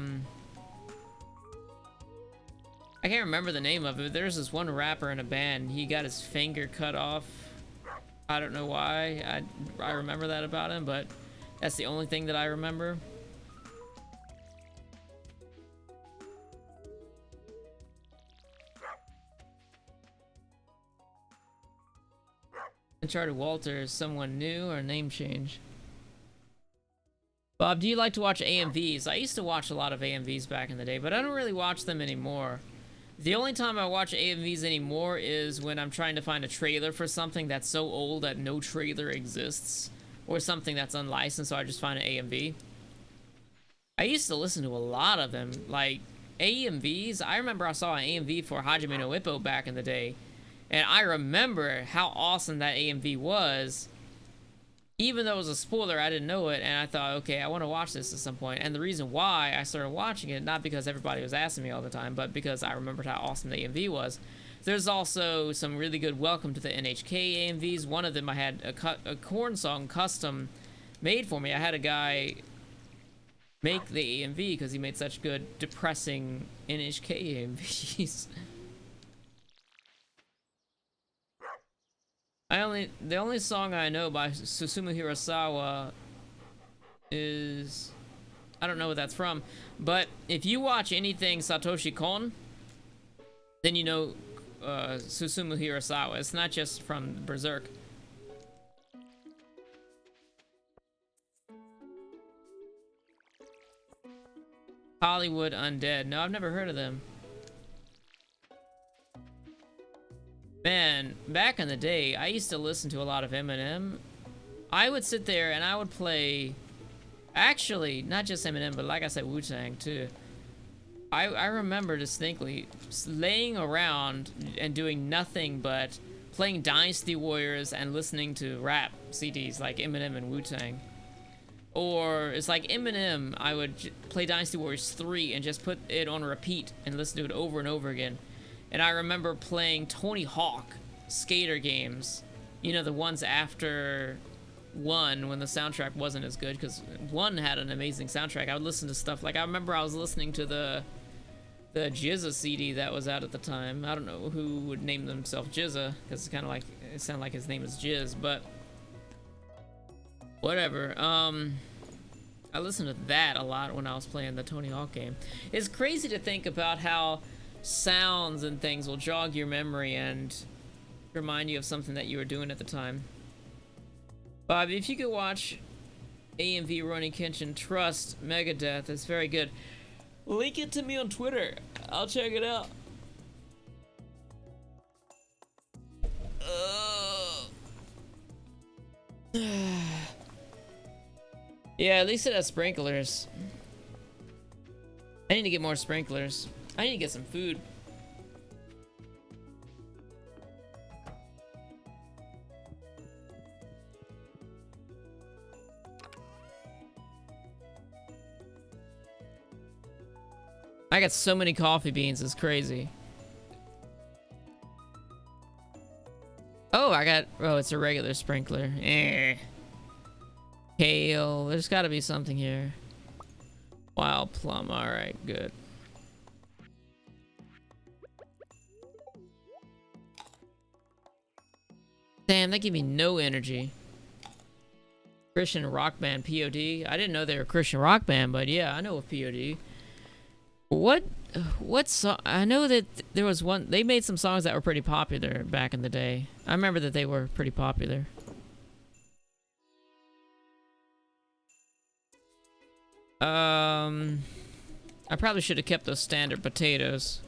Speaker 1: can't remember the name of it, but there's this one rapper in a band. He got his finger cut off. I don't know why. I remember that about him, but that's the only thing that I remember. Uncharted Walter is someone new or name change? Bob, do you like to watch AMVs? I used to watch a lot of AMVs back in the day, but I don't really watch them anymore. The only time I watch AMVs anymore is when I'm trying to find a trailer for something that's so old that no trailer exists, or something that's unlicensed, so I just find an AMV. I used to listen to a lot of them, like AMVs. I remember I saw an AMV for Hajime no Ippo back in the day, and I remember how awesome that AMV was. Even though it was a spoiler, I didn't know it, and I thought, okay, I want to watch this at some point. And the reason why I started watching it, not because everybody was asking me all the time, but because I remembered how awesome the AMV was. There's also some really good Welcome to the NHK AMVs. One of them I had a corn song custom made for me. I had a guy make the AMV because he made such good, depressing NHK AMVs. The only song I know by Susumu Hirasawa is, I don't know what that's from, but if you watch anything Satoshi Kon, then you know Susumu Hirasawa. It's not just from Berserk. Hollywood Undead. No, I've never heard of them. Man, back in the day, I used to listen to a lot of Eminem. I would sit there and I would play, actually, not just Eminem, but like I said, Wu-Tang too. I remember distinctly laying around and doing nothing but playing Dynasty Warriors and listening to rap CDs like Eminem and Wu-Tang. Or it's like Eminem, I would play Dynasty Warriors 3 and just put it on repeat and listen to it over and over again. And I remember playing Tony Hawk skater games, you know, the ones after 1 when the soundtrack wasn't as good, because 1 had an amazing soundtrack. I would listen to stuff like, I remember I was listening to the Jizza CD that was out at the time. I don't know who would name themselves Jizza, because it's kind of like, it sounded like his name is Jizz, but whatever. I listened to that a lot when I was playing the Tony Hawk game. It's crazy to think about how sounds and things will jog your memory and remind you of something that you were doing at the time. Bob, if you could watch AMV Rurouni Kenshin Trust Megadeth, it's very good. Link it to me on Twitter. I'll check it out. Yeah, at least it has sprinklers. I need to get more sprinklers. I need to get some food. I got so many coffee beans, it's crazy. Oh, it's a regular sprinkler. Kale, there's gotta be something here. Wild plum, alright, good. Damn, that gave me no energy. Christian rock band, POD. I didn't know they were a Christian rock band, but yeah, I know of POD. What song? I know that there was one, they made some songs that were pretty popular back in the day. I remember that they were pretty popular. I probably should have kept those standard potatoes.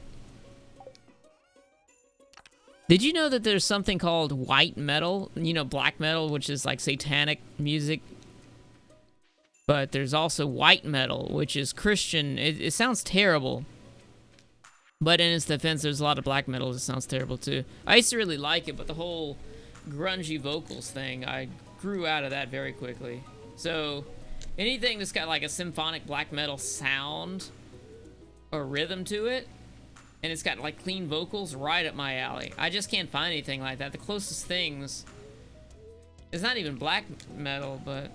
Speaker 1: Did you know that there's something called white metal? You know, black metal, which is like satanic music. But there's also white metal, which is Christian. It sounds terrible. But in its defense, there's a lot of black metal that sounds terrible too. I used to really like it, but the whole grungy vocals thing, I grew out of that very quickly. So anything that's got like a symphonic black metal sound or rhythm to it, and it's got like clean vocals, right up my alley. I just can't find anything like that. The closest things, it's not even black metal, but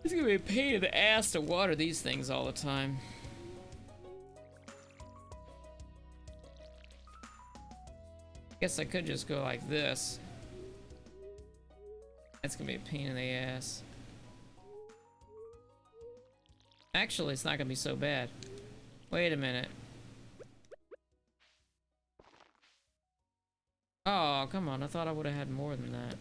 Speaker 1: it's gonna be a pain in the ass to water these things all the time. Guess I could just go like this. That's gonna be a pain in the ass. Actually, it's not gonna be so bad. Wait a minute. Oh, come on. I thought I would have had more than that.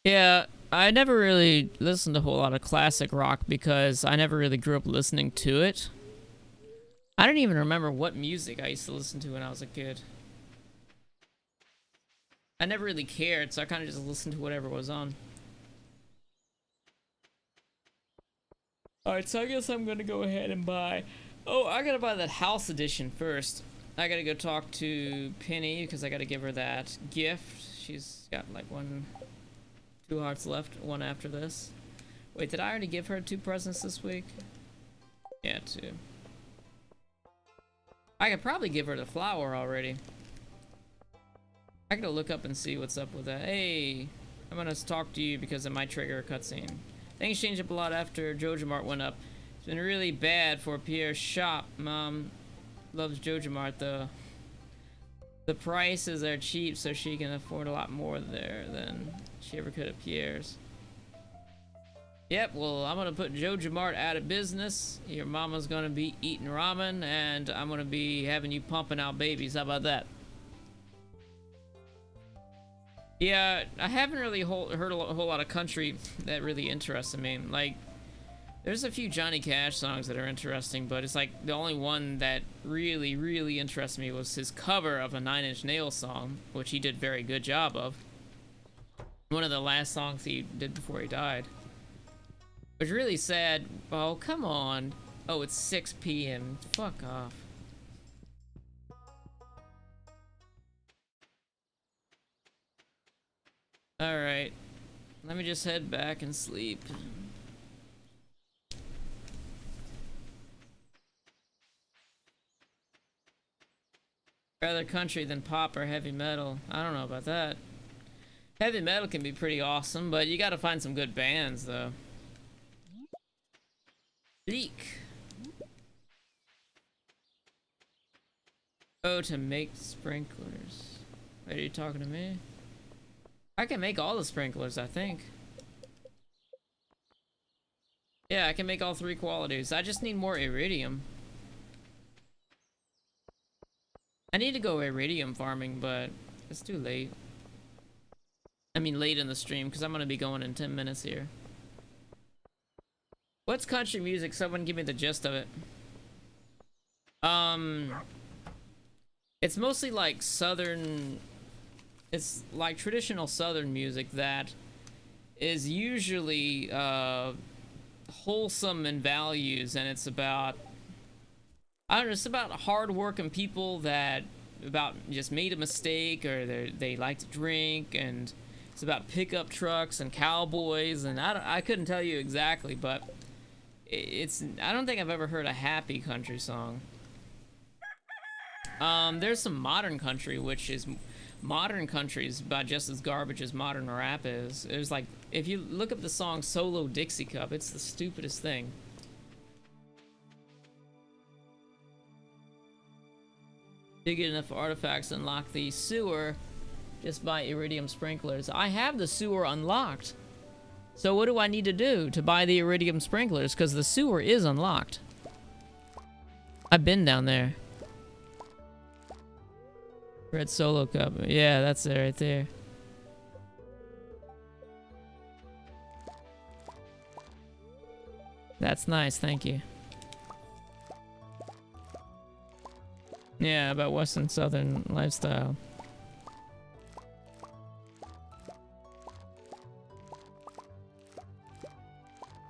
Speaker 1: Yeah, I never really listened to a whole lot of classic rock because I never really grew up listening to it. I don't even remember what music I used to listen to when I was a kid. I never really cared, so I kind of just listened to whatever was on. Alright, so I guess I'm gonna go ahead and buy... Oh, I gotta buy that house edition first. I gotta go talk to Penny because I gotta give her that gift. She's got like two hearts left, one after this. Wait, did I already give her 2 presents this week? Yeah, 2. I could probably give her the flower already. I gotta look up and see what's up with that. Hey, I'm gonna talk to you because it might trigger a cutscene. Things changed up a lot after Joja Mart went up. It's been really bad for Pierre's shop. Mom loves Joja Mart though. The prices are cheap, so she can afford a lot more there than she ever could at Pierre's. Yep, well, I'm gonna put Joja Mart out of business. Your mama's gonna be eating ramen, and I'm gonna be having you pumping out babies. How about that? Yeah, I haven't really heard a whole lot of country that really interested me. Like, there's a few Johnny Cash songs that are interesting, but it's like the only one that really, really interests me was his cover of a Nine Inch Nails song, which he did a very good job of. One of the last songs he did before he died. It was really sad. Oh, come on. Oh, it's 6 p.m. Fuck off. Alright. Let me just head back and sleep. Rather country than pop or heavy metal. I don't know about that. Heavy metal can be pretty awesome, but you gotta find some good bands, though. Bleak. Oh, to make sprinklers. Are you talking to me? I can make all the sprinklers, I think. Yeah, I can make all 3 qualities. I just need more iridium. I need to go iridium farming, but it's too late. I mean, late in the stream, because I'm going to be going in 10 minutes here. What's country music? Someone give me the gist of it. It's mostly like southern... It's like traditional southern music that is usually wholesome in values, and it's about... I don't know, it's about hard-working people that just made a mistake, or they like to drink, and it's about pickup trucks and cowboys, and I couldn't tell you exactly, but I don't think I've ever heard a happy country song. There's some modern country, which is modern country is about just as garbage as modern rap is. There's like, if you look up the song Solo Dixie Cup, it's the stupidest thing. You get enough artifacts to unlock the sewer, just buy iridium sprinklers. I have the sewer unlocked. So what do I need to do to buy the iridium sprinklers? Because the sewer is unlocked. I've been down there. Red Solo Cup. Yeah, that's it right there. That's nice, thank you. Yeah, about Western Southern lifestyle.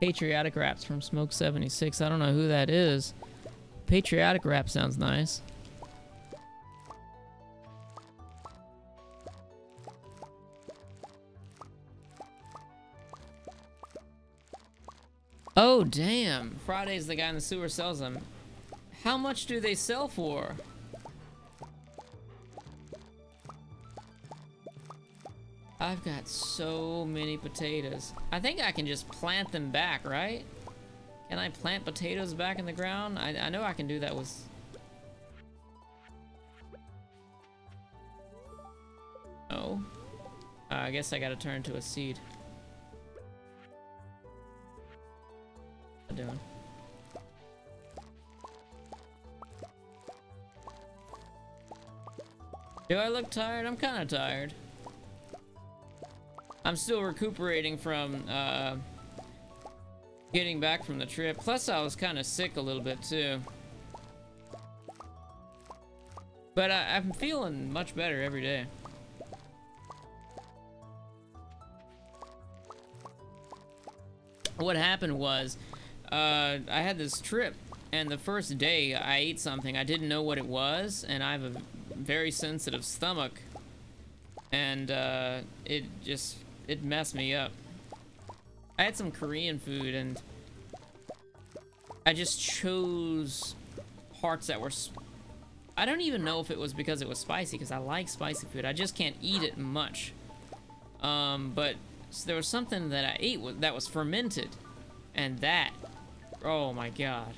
Speaker 1: Patriotic Raps from Smoke 76. I don't know who that is. Patriotic Rap sounds nice. Oh, damn. Friday's the guy in the sewer sells them. How much do they sell for? I've got so many potatoes. I think I can just plant them back, right? Can I plant potatoes back in the ground? I know I can do that with... Oh. I guess I gotta turn to a seed. What am I doing? Do I look tired? I'm kind of tired. I'm still recuperating from getting back from the trip. Plus, I was kind of sick a little bit too. But I'm feeling much better every day. What happened was, I had this trip, and the first day I ate something, I didn't know what it was, and I have a very sensitive stomach, and it messed me up. I had some Korean food, and I just chose parts that were... I don't even know if it was because it was spicy, because I like spicy food. I just can't eat it much. But so there was something that I ate that was fermented, and that... Oh my god.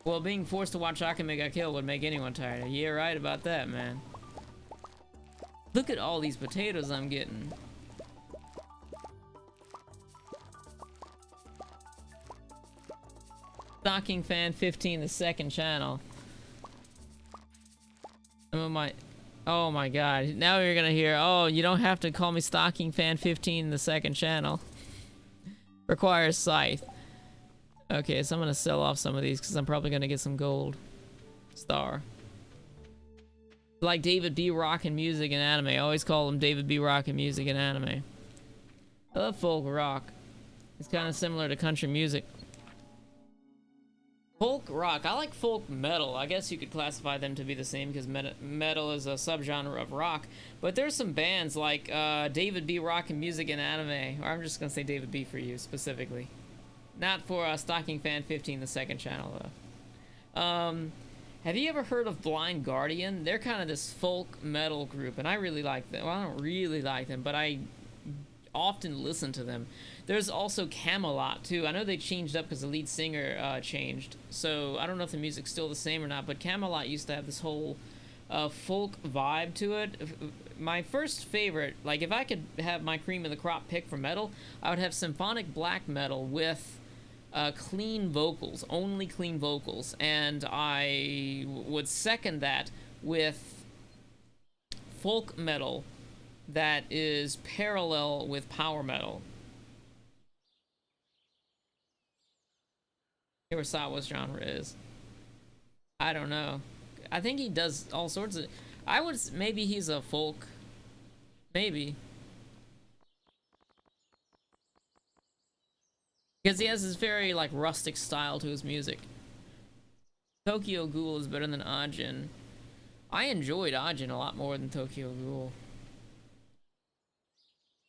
Speaker 1: Well, being forced to watch Akame ga Kill would make anyone tired. You're right about that, man. Look at all these potatoes I'm getting. Stocking Fan 15, the second channel. Oh my god. Now you're gonna hear, oh, you don't have to call me Stocking Fan 15, the second channel. Requires scythe. Okay, so I'm gonna sell off some of these because I'm probably gonna get some gold. Star. Like David B. Rock in music and anime. I always call him David B. Rock in music and anime. I love folk rock. It's kind of similar to country music. Folk rock. I like folk metal. I guess you could classify them to be the same because metal is a subgenre of rock. But there's some bands like David B. Rock in music and anime. Or I'm just gonna say David B. for you specifically. Not for Stocking Fan 15, the second channel, though. Have you ever heard of Blind Guardian? They're kind of this folk metal group, and I really like them. Well, I don't really like them, but I often listen to them. There's also Camelot, too. I know they changed up because the lead singer changed, so I don't know if the music's still the same or not, but Camelot used to have this whole folk vibe to it. My first favorite, like if I could have my cream of the crop pick for metal, I would have symphonic black metal with clean vocals, only clean vocals, and I would second that with folk metal that is parallel with power metal. Hirasawa's genre is. I don't know. I think he does all sorts of... maybe he's a folk. Maybe. Because he has this very, like, rustic style to his music. Tokyo Ghoul is better than Ajin. I enjoyed Ajin a lot more than Tokyo Ghoul.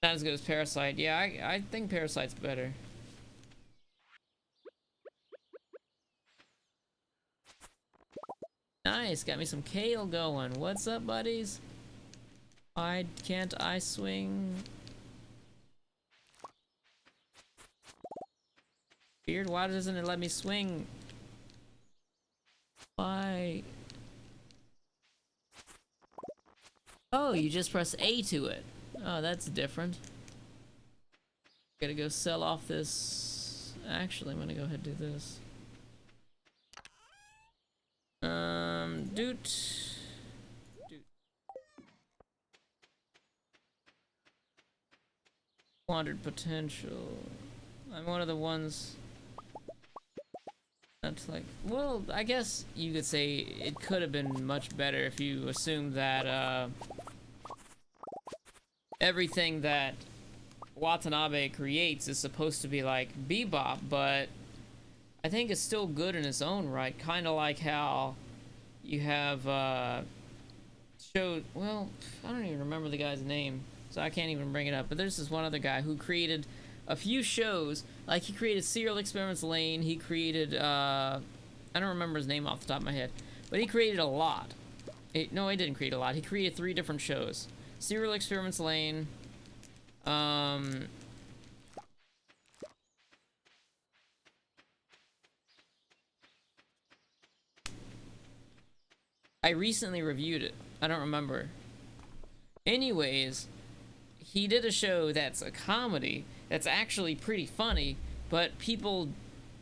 Speaker 1: Not as good as Parasite. Yeah, I think Parasite's better. Nice, got me some kale going. What's up, buddies? Why can't I swing? Weird, why doesn't it let me swing? Why? Oh, you just press A to it. Oh, that's different. Gotta go sell off this. Actually, I'm gonna go ahead and do this. Doot. Squandered potential. I'm one of the ones that's like, well, I guess you could say it could have been much better if you assume that, everything that Watanabe creates is supposed to be like Bebop, but I think it's still good in its own right. Kind of like how you have showed. Well, I don't even remember the guy's name, so I can't even bring it up. But there's this one other guy who created a few shows. Like he created Serial Experiments Lane. He created I don't remember his name off the top of my head, but he created a lot. No, he didn't create a lot. He created 3 different shows. Serial Experiments Lane. I recently reviewed it. I don't remember. Anyways, he did a show that's a comedy that's actually pretty funny, but people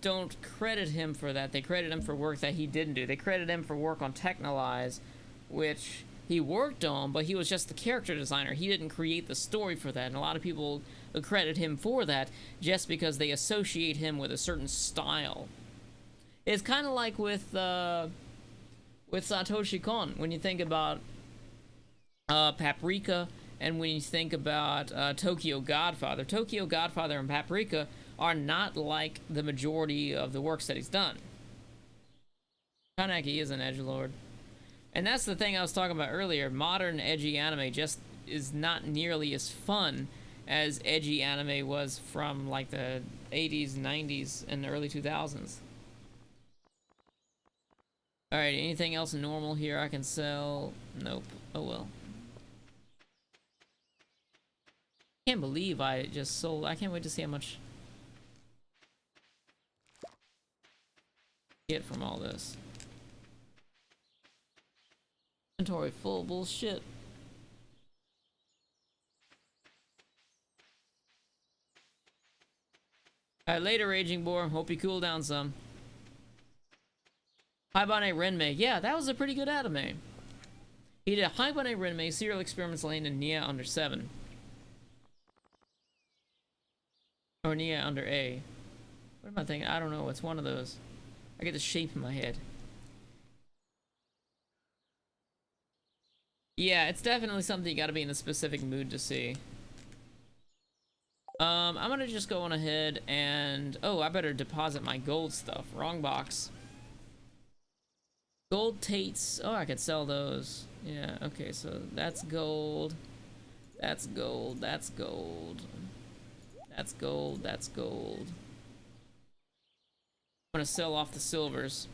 Speaker 1: don't credit him for that. They credit him for work that he didn't do. They credit him for work on Technolize, which he worked on, but he was just the character designer. He didn't create the story for that, and a lot of people credit him for that just because they associate him with a certain style. It's kind of like with Satoshi Kon, when you think about Paprika, and when you think about Tokyo Godfather. Tokyo Godfather and Paprika are not like the majority of the works that he's done. Kaneki is an edgelord. And that's the thing I was talking about earlier. Modern edgy anime just is not nearly as fun as edgy anime was from like the 80s, 90s, and the early 2000s. Alright, anything else normal here I can sell? Nope. Oh well. Can't believe I just sold. I can't wait to see how much I get from all this. Inventory full bullshit. Alright, later, Raging Boar. Hope you cool down some. Haibane Renmei. Yeah, that was a pretty good anime. He did Haibane Renmei, Serial Experiments Lane, and Nia Under 7. Or Nia Under A. What am I thinking? I don't know. It's one of those. I get the shape in my head. Yeah, it's definitely something you gotta be in a specific mood to see. I'm gonna just go on ahead and... Oh, I better deposit my gold stuff. Wrong box. Gold Tates. Oh, I could sell those. Yeah, okay, so that's gold. That's gold. That's gold. That's gold. That's gold. I'm gonna sell off the silvers.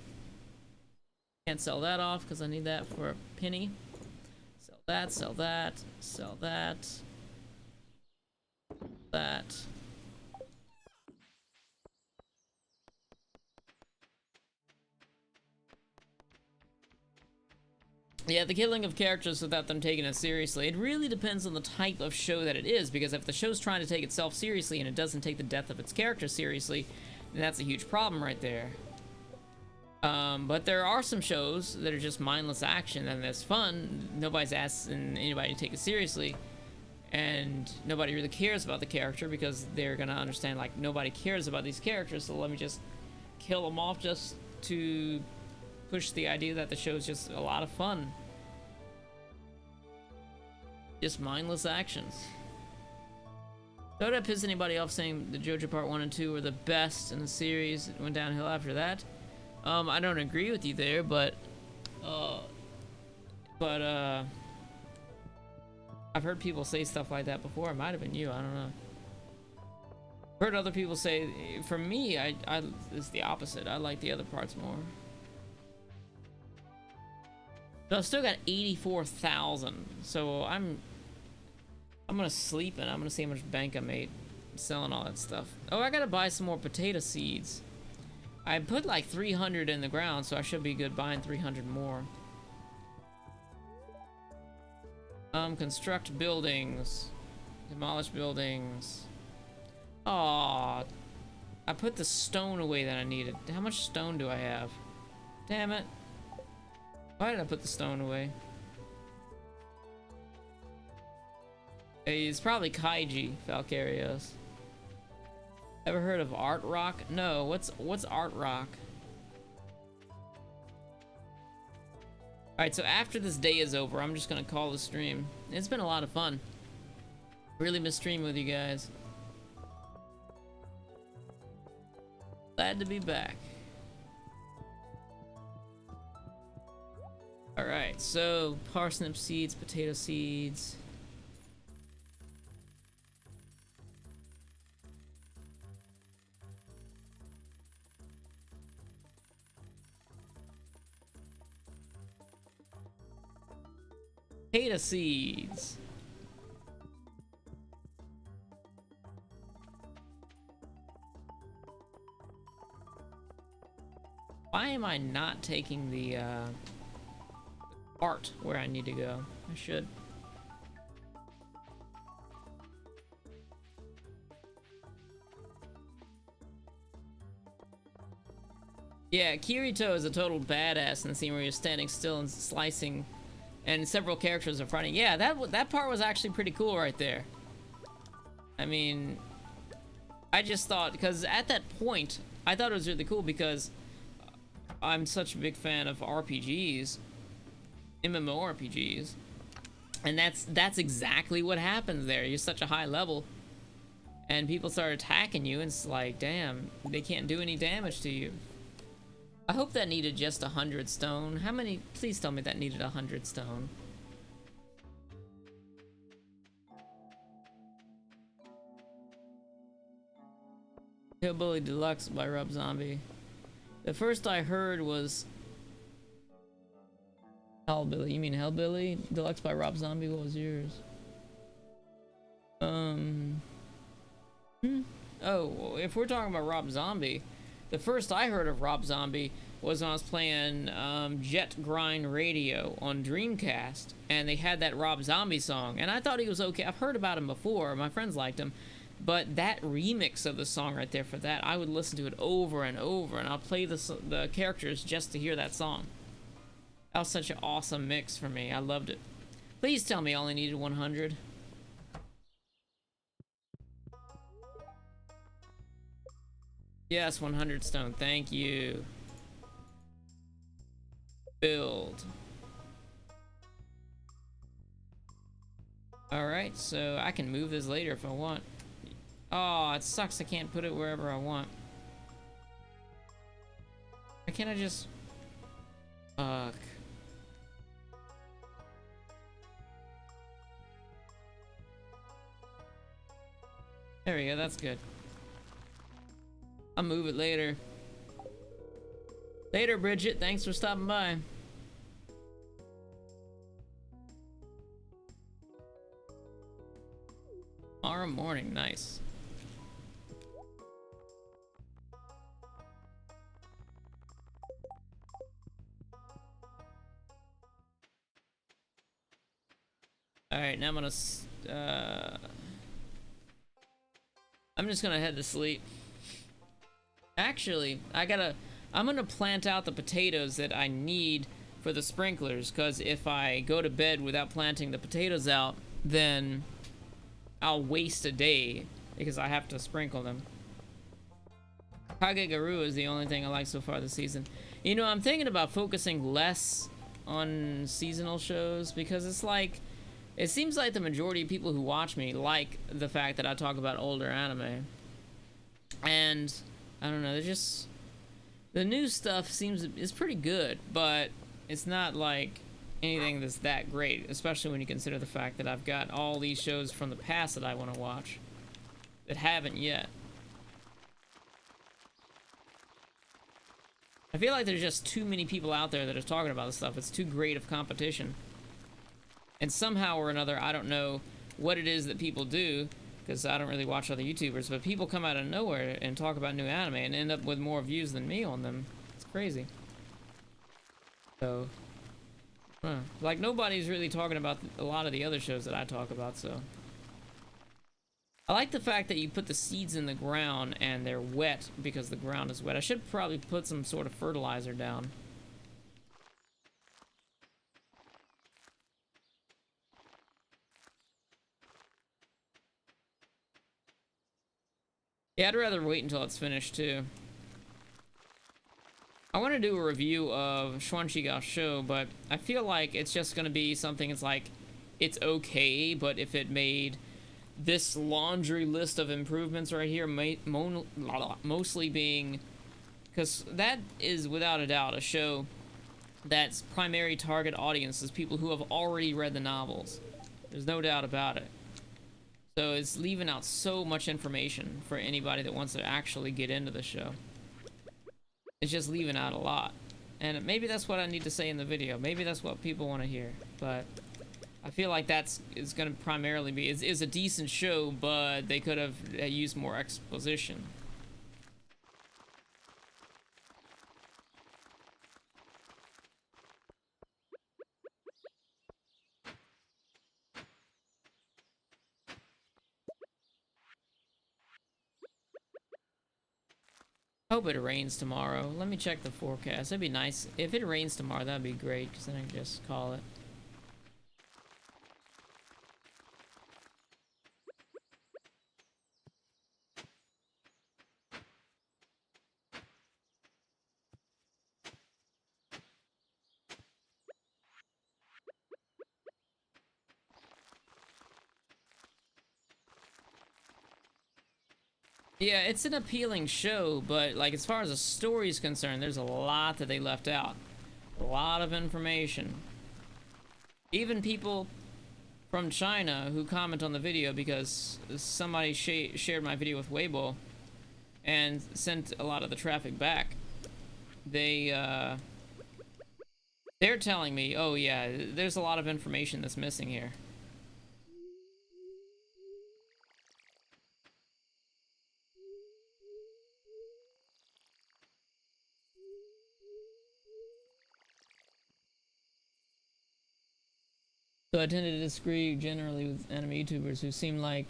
Speaker 1: Can't sell that off because I need that for a penny. Sell that, sell that, sell that. That. Yeah, the killing of characters without them taking it seriously. It really depends on the type of show that it is, because if the show's trying to take itself seriously and it doesn't take the death of its character seriously, then that's a huge problem right there. But there are some shows that are just mindless action and that's fun. Nobody's asking anybody to take it seriously, and nobody really cares about the character because they're gonna understand, like, nobody cares about these characters, so let me just kill them off just to push the idea that the show's just a lot of fun. Just mindless actions. Don't that piss anybody off saying the JoJo Part 1 and 2 were the best in the series? It went downhill after that. I don't agree with you there, but I've heard people say stuff like that before. It might have been you, I don't know. I've heard other people say, for me, it's the opposite. I like the other parts more. So I've still got 84,000. So I'm gonna sleep and I'm gonna see how much bank I made selling all that stuff. Oh, I gotta buy some more potato seeds. I put like 300 in the ground, so I should be good buying 300 more. Construct buildings. Demolish buildings. Aw, I put the stone away that I needed. How much stone do I have? Damn it. Why did I put the stone away? It's probably Kaiji Falcarios. Ever heard of Art Rock? No, what's Art Rock? Alright, so after this day is over, I'm just gonna call the stream. It's been a lot of fun. Really miss streaming with you guys. Glad to be back. Alright, so parsnip seeds, potato seeds. Potato seeds. Why am I not taking the art where I need to go? I should. Yeah, Kirito is a total badass in the scene where you're standing still and slicing, and several characters are fighting. Yeah, that part was actually pretty cool right there. I mean, I just thought, because at that point, I thought it was really cool because I'm such a big fan of RPGs, MMORPGs, and that's exactly what happens there. You're such a high level, and people start attacking you, and it's like, damn, they can't do any damage to you. I hope that needed just 100 stone. How many? Please tell me that needed 100 stone. Hillbilly Deluxe by Rob Zombie. The first I heard was Hellbilly. You mean Hellbilly Deluxe by Rob Zombie? What was yours? Oh, if we're talking about Rob Zombie, the first I heard of Rob Zombie was when I was playing Jet Grind Radio on Dreamcast, and they had that Rob Zombie song, and I thought he was okay. I've heard about him before. My friends liked him. But that remix of the song right there for that, I would listen to it over and over, and I'll play the characters just to hear that song. That was such an awesome mix for me. I loved it. Please tell me I only needed 100. Yes, 100 stone. Thank you. Build. Alright, so I can move this later if I want. Oh, it sucks I can't put it wherever I want. Why can't I just... Fuck. There we go, that's good. I'll move it later. Later, Bridget. Thanks for stopping by. Tomorrow morning, nice. Alright, now I'm just gonna head to sleep. Actually, I'm gonna plant out the potatoes that I need for the sprinklers, because if I go to bed without planting the potatoes out, then I'll waste a day, because I have to sprinkle them. Kagegaru is the only thing I like so far this season. You know, I'm thinking about focusing less on seasonal shows, because it's like, it seems like the majority of people who watch me like the fact that I talk about older anime. And, I don't know, they're just... The new stuff is pretty good, but it's not like anything that's that great, especially when you consider the fact that I've got all these shows from the past that I want to watch that haven't yet. I feel like there's just too many people out there that are talking about this stuff. It's too great of competition. And somehow or another, I don't know what it is that people do, because I don't really watch other YouTubers, but people come out of nowhere and talk about new anime and end up with more views than me on them. It's crazy. So, like, nobody's really talking about a lot of the other shows that I talk about, so. I like the fact that you put the seeds in the ground and they're wet because the ground is wet. I should probably put some sort of fertilizer down. Yeah, I'd rather wait until it's finished, too. I want to do a review of Xuanqiga Show, but I feel like it's just going to be something that's like, it's okay, but if it made this laundry list of improvements right here, mostly being, because that is without a doubt a show that's primary target audience is people who have already read the novels. There's no doubt about it. So it's leaving out so much information for anybody that wants to actually get into the show. It's just leaving out a lot. And maybe that's what I need to say in the video. Maybe that's what people want to hear. But I feel like is going to primarily be... It's a decent show, but they could have used more exposition. Hope it rains tomorrow. Let me check the forecast. It'd be nice. If it rains tomorrow, that'd be great, because then I can just call it. Yeah, it's an appealing show, but like as far as the story is concerned, there's a lot that they left out. A lot of information. Even people from China who comment on the video because somebody shared my video with Weibo and sent a lot of the traffic back. They're telling me, oh yeah, there's a lot of information that's missing here. So I tend to disagree generally with anime YouTubers who seem like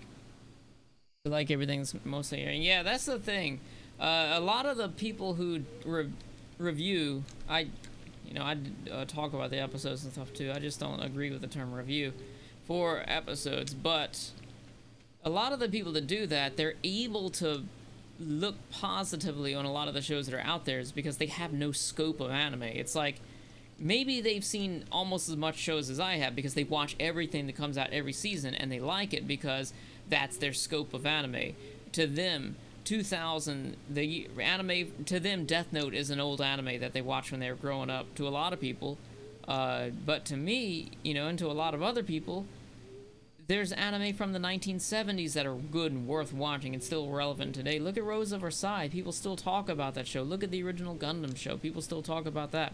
Speaker 1: everything's mostly airing. Yeah, that's the thing. A lot of the people who review, I talk about the episodes and stuff too. I just don't agree with the term review for episodes. But a lot of the people that do that, they're able to look positively on a lot of the shows that are out there is because they have no scope of anime. It's like, maybe they've seen almost as much shows as I have because they watch everything that comes out every season and they like it because that's their scope of anime. To them, 2000, the anime, to them, Death Note is an old anime that they watched when they were growing up, to a lot of people. But to me, and to a lot of other people, there's anime from the 1970s that are good and worth watching and still relevant today. Look at Rose of Versailles. People still talk about that show. Look at the original Gundam show. People still talk about that.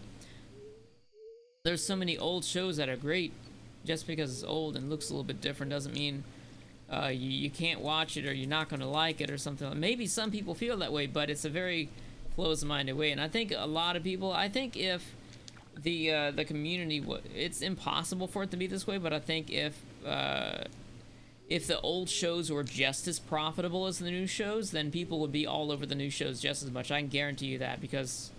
Speaker 1: There's so many old shows that are great. Just because it's old and looks a little bit different doesn't mean you can't watch it or you're not going to like it or something. Maybe some people feel that way, but it's a very closed-minded way. And I think a lot of people, I think if the community, it's impossible for it to be this way, but I think if the old shows were just as profitable as the new shows, then people would be all over the new shows just as much. I can guarantee you that, because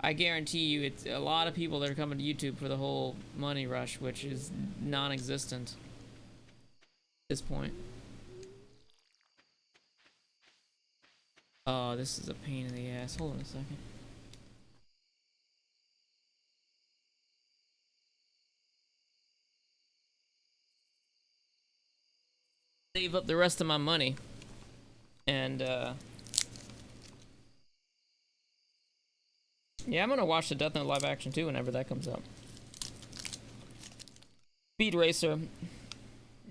Speaker 1: I guarantee you it's a lot of people that are coming to YouTube for the whole money rush, which is non-existent at this point. Oh, this is a pain in the ass. Hold on a second. Save up the rest of my money. And, yeah, I'm gonna watch the Death Note live action too whenever that comes up. Speed Racer.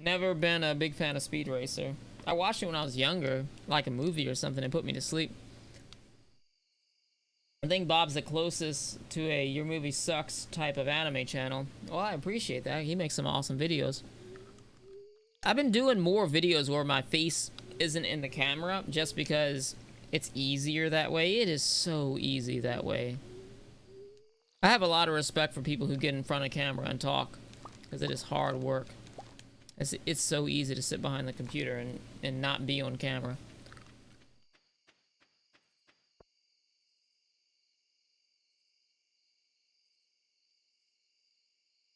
Speaker 1: Never been a big fan of Speed Racer. I watched it when I was younger, like a movie or something, and put me to sleep. I think Bob's the closest to a your movie sucks type of anime channel. Well, I appreciate that. He makes some awesome videos. I've been doing more videos where my face isn't in the camera just because it's easier that way. It is so easy that way. I have a lot of respect for people who get in front of camera and talk because it is hard work. It's so easy to sit behind the computer and not be on camera.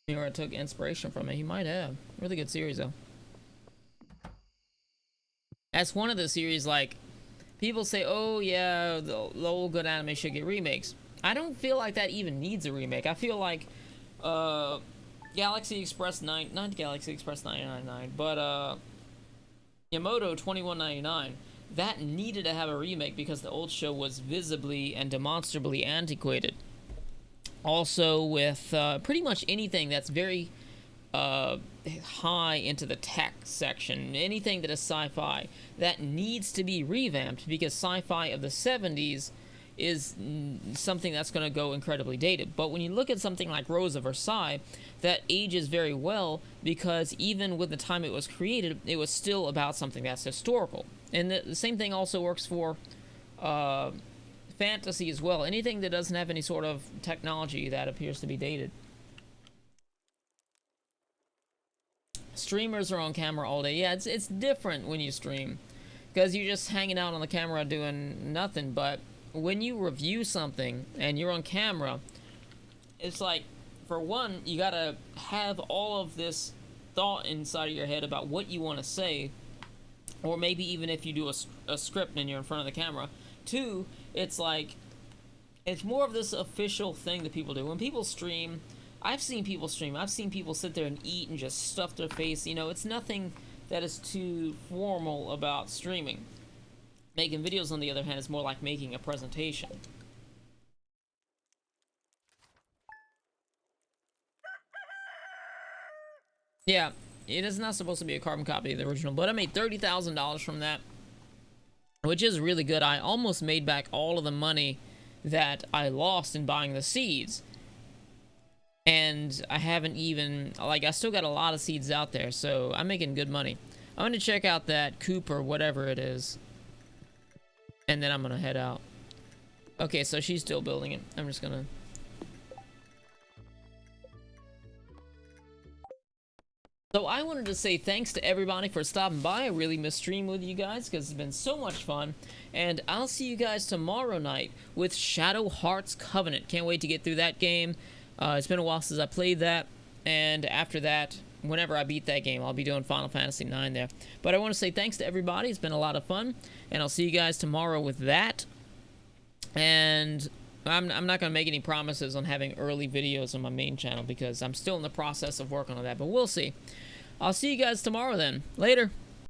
Speaker 1: Or I took inspiration from it. He might have. Really good series though. That's one of the series, like, people say, oh yeah, the old good anime should get remakes. I don't feel like that even needs a remake. I feel like Galaxy Express 9, not Galaxy Express 999, but Yamoto 2199, that needed to have a remake because the old show was visibly and demonstrably antiquated. Also with pretty much anything that's very high into the tech section, anything that is sci-fi, that needs to be revamped because sci-fi of the 70s is something that's going to go incredibly dated. But when you look at something like Rose of Versailles, that ages very well because even with the time it was created, it was still about something that's historical. And the same thing also works for fantasy as well. Anything that doesn't have any sort of technology that appears to be dated. Streamers are on camera all day. Yeah, it's different when you stream because you're just hanging out on the camera doing nothing. But when you review something and you're on camera, it's like, for one, you gotta have all of this thought inside of your head about what you want to say, or maybe even if you do a script and you're in front of the camera. Two, it's like, it's more of this official thing that people do. When people stream, I've seen people stream. I've seen people sit there and eat and just stuff their face. You know, it's nothing that is too formal about streaming. Making videos, on the other hand, is more like making a presentation. Yeah, it is not supposed to be a carbon copy of the original, but I made $30,000 from that, which is really good. I almost made back all of the money that I lost in buying the seeds. And I haven't even, like, I still got a lot of seeds out there, so I'm making good money. I'm going to check out that coop or whatever it is, and then I'm going to head out. Okay, so she's still building it. I'm just going to... So I wanted to say thanks to everybody for stopping by. I really missed stream with you guys because it's been so much fun. And I'll see you guys tomorrow night with Shadow Hearts Covenant. Can't wait to get through that game. It's been a while since I played that, and after that, whenever I beat that game, I'll be doing Final Fantasy IX there. But I want to say thanks to everybody. It's been a lot of fun, and I'll see you guys tomorrow with that. And I'm not going to make any promises on having early videos on my main channel because I'm still in the process of working on that, but we'll see. I'll see you guys tomorrow then. Later.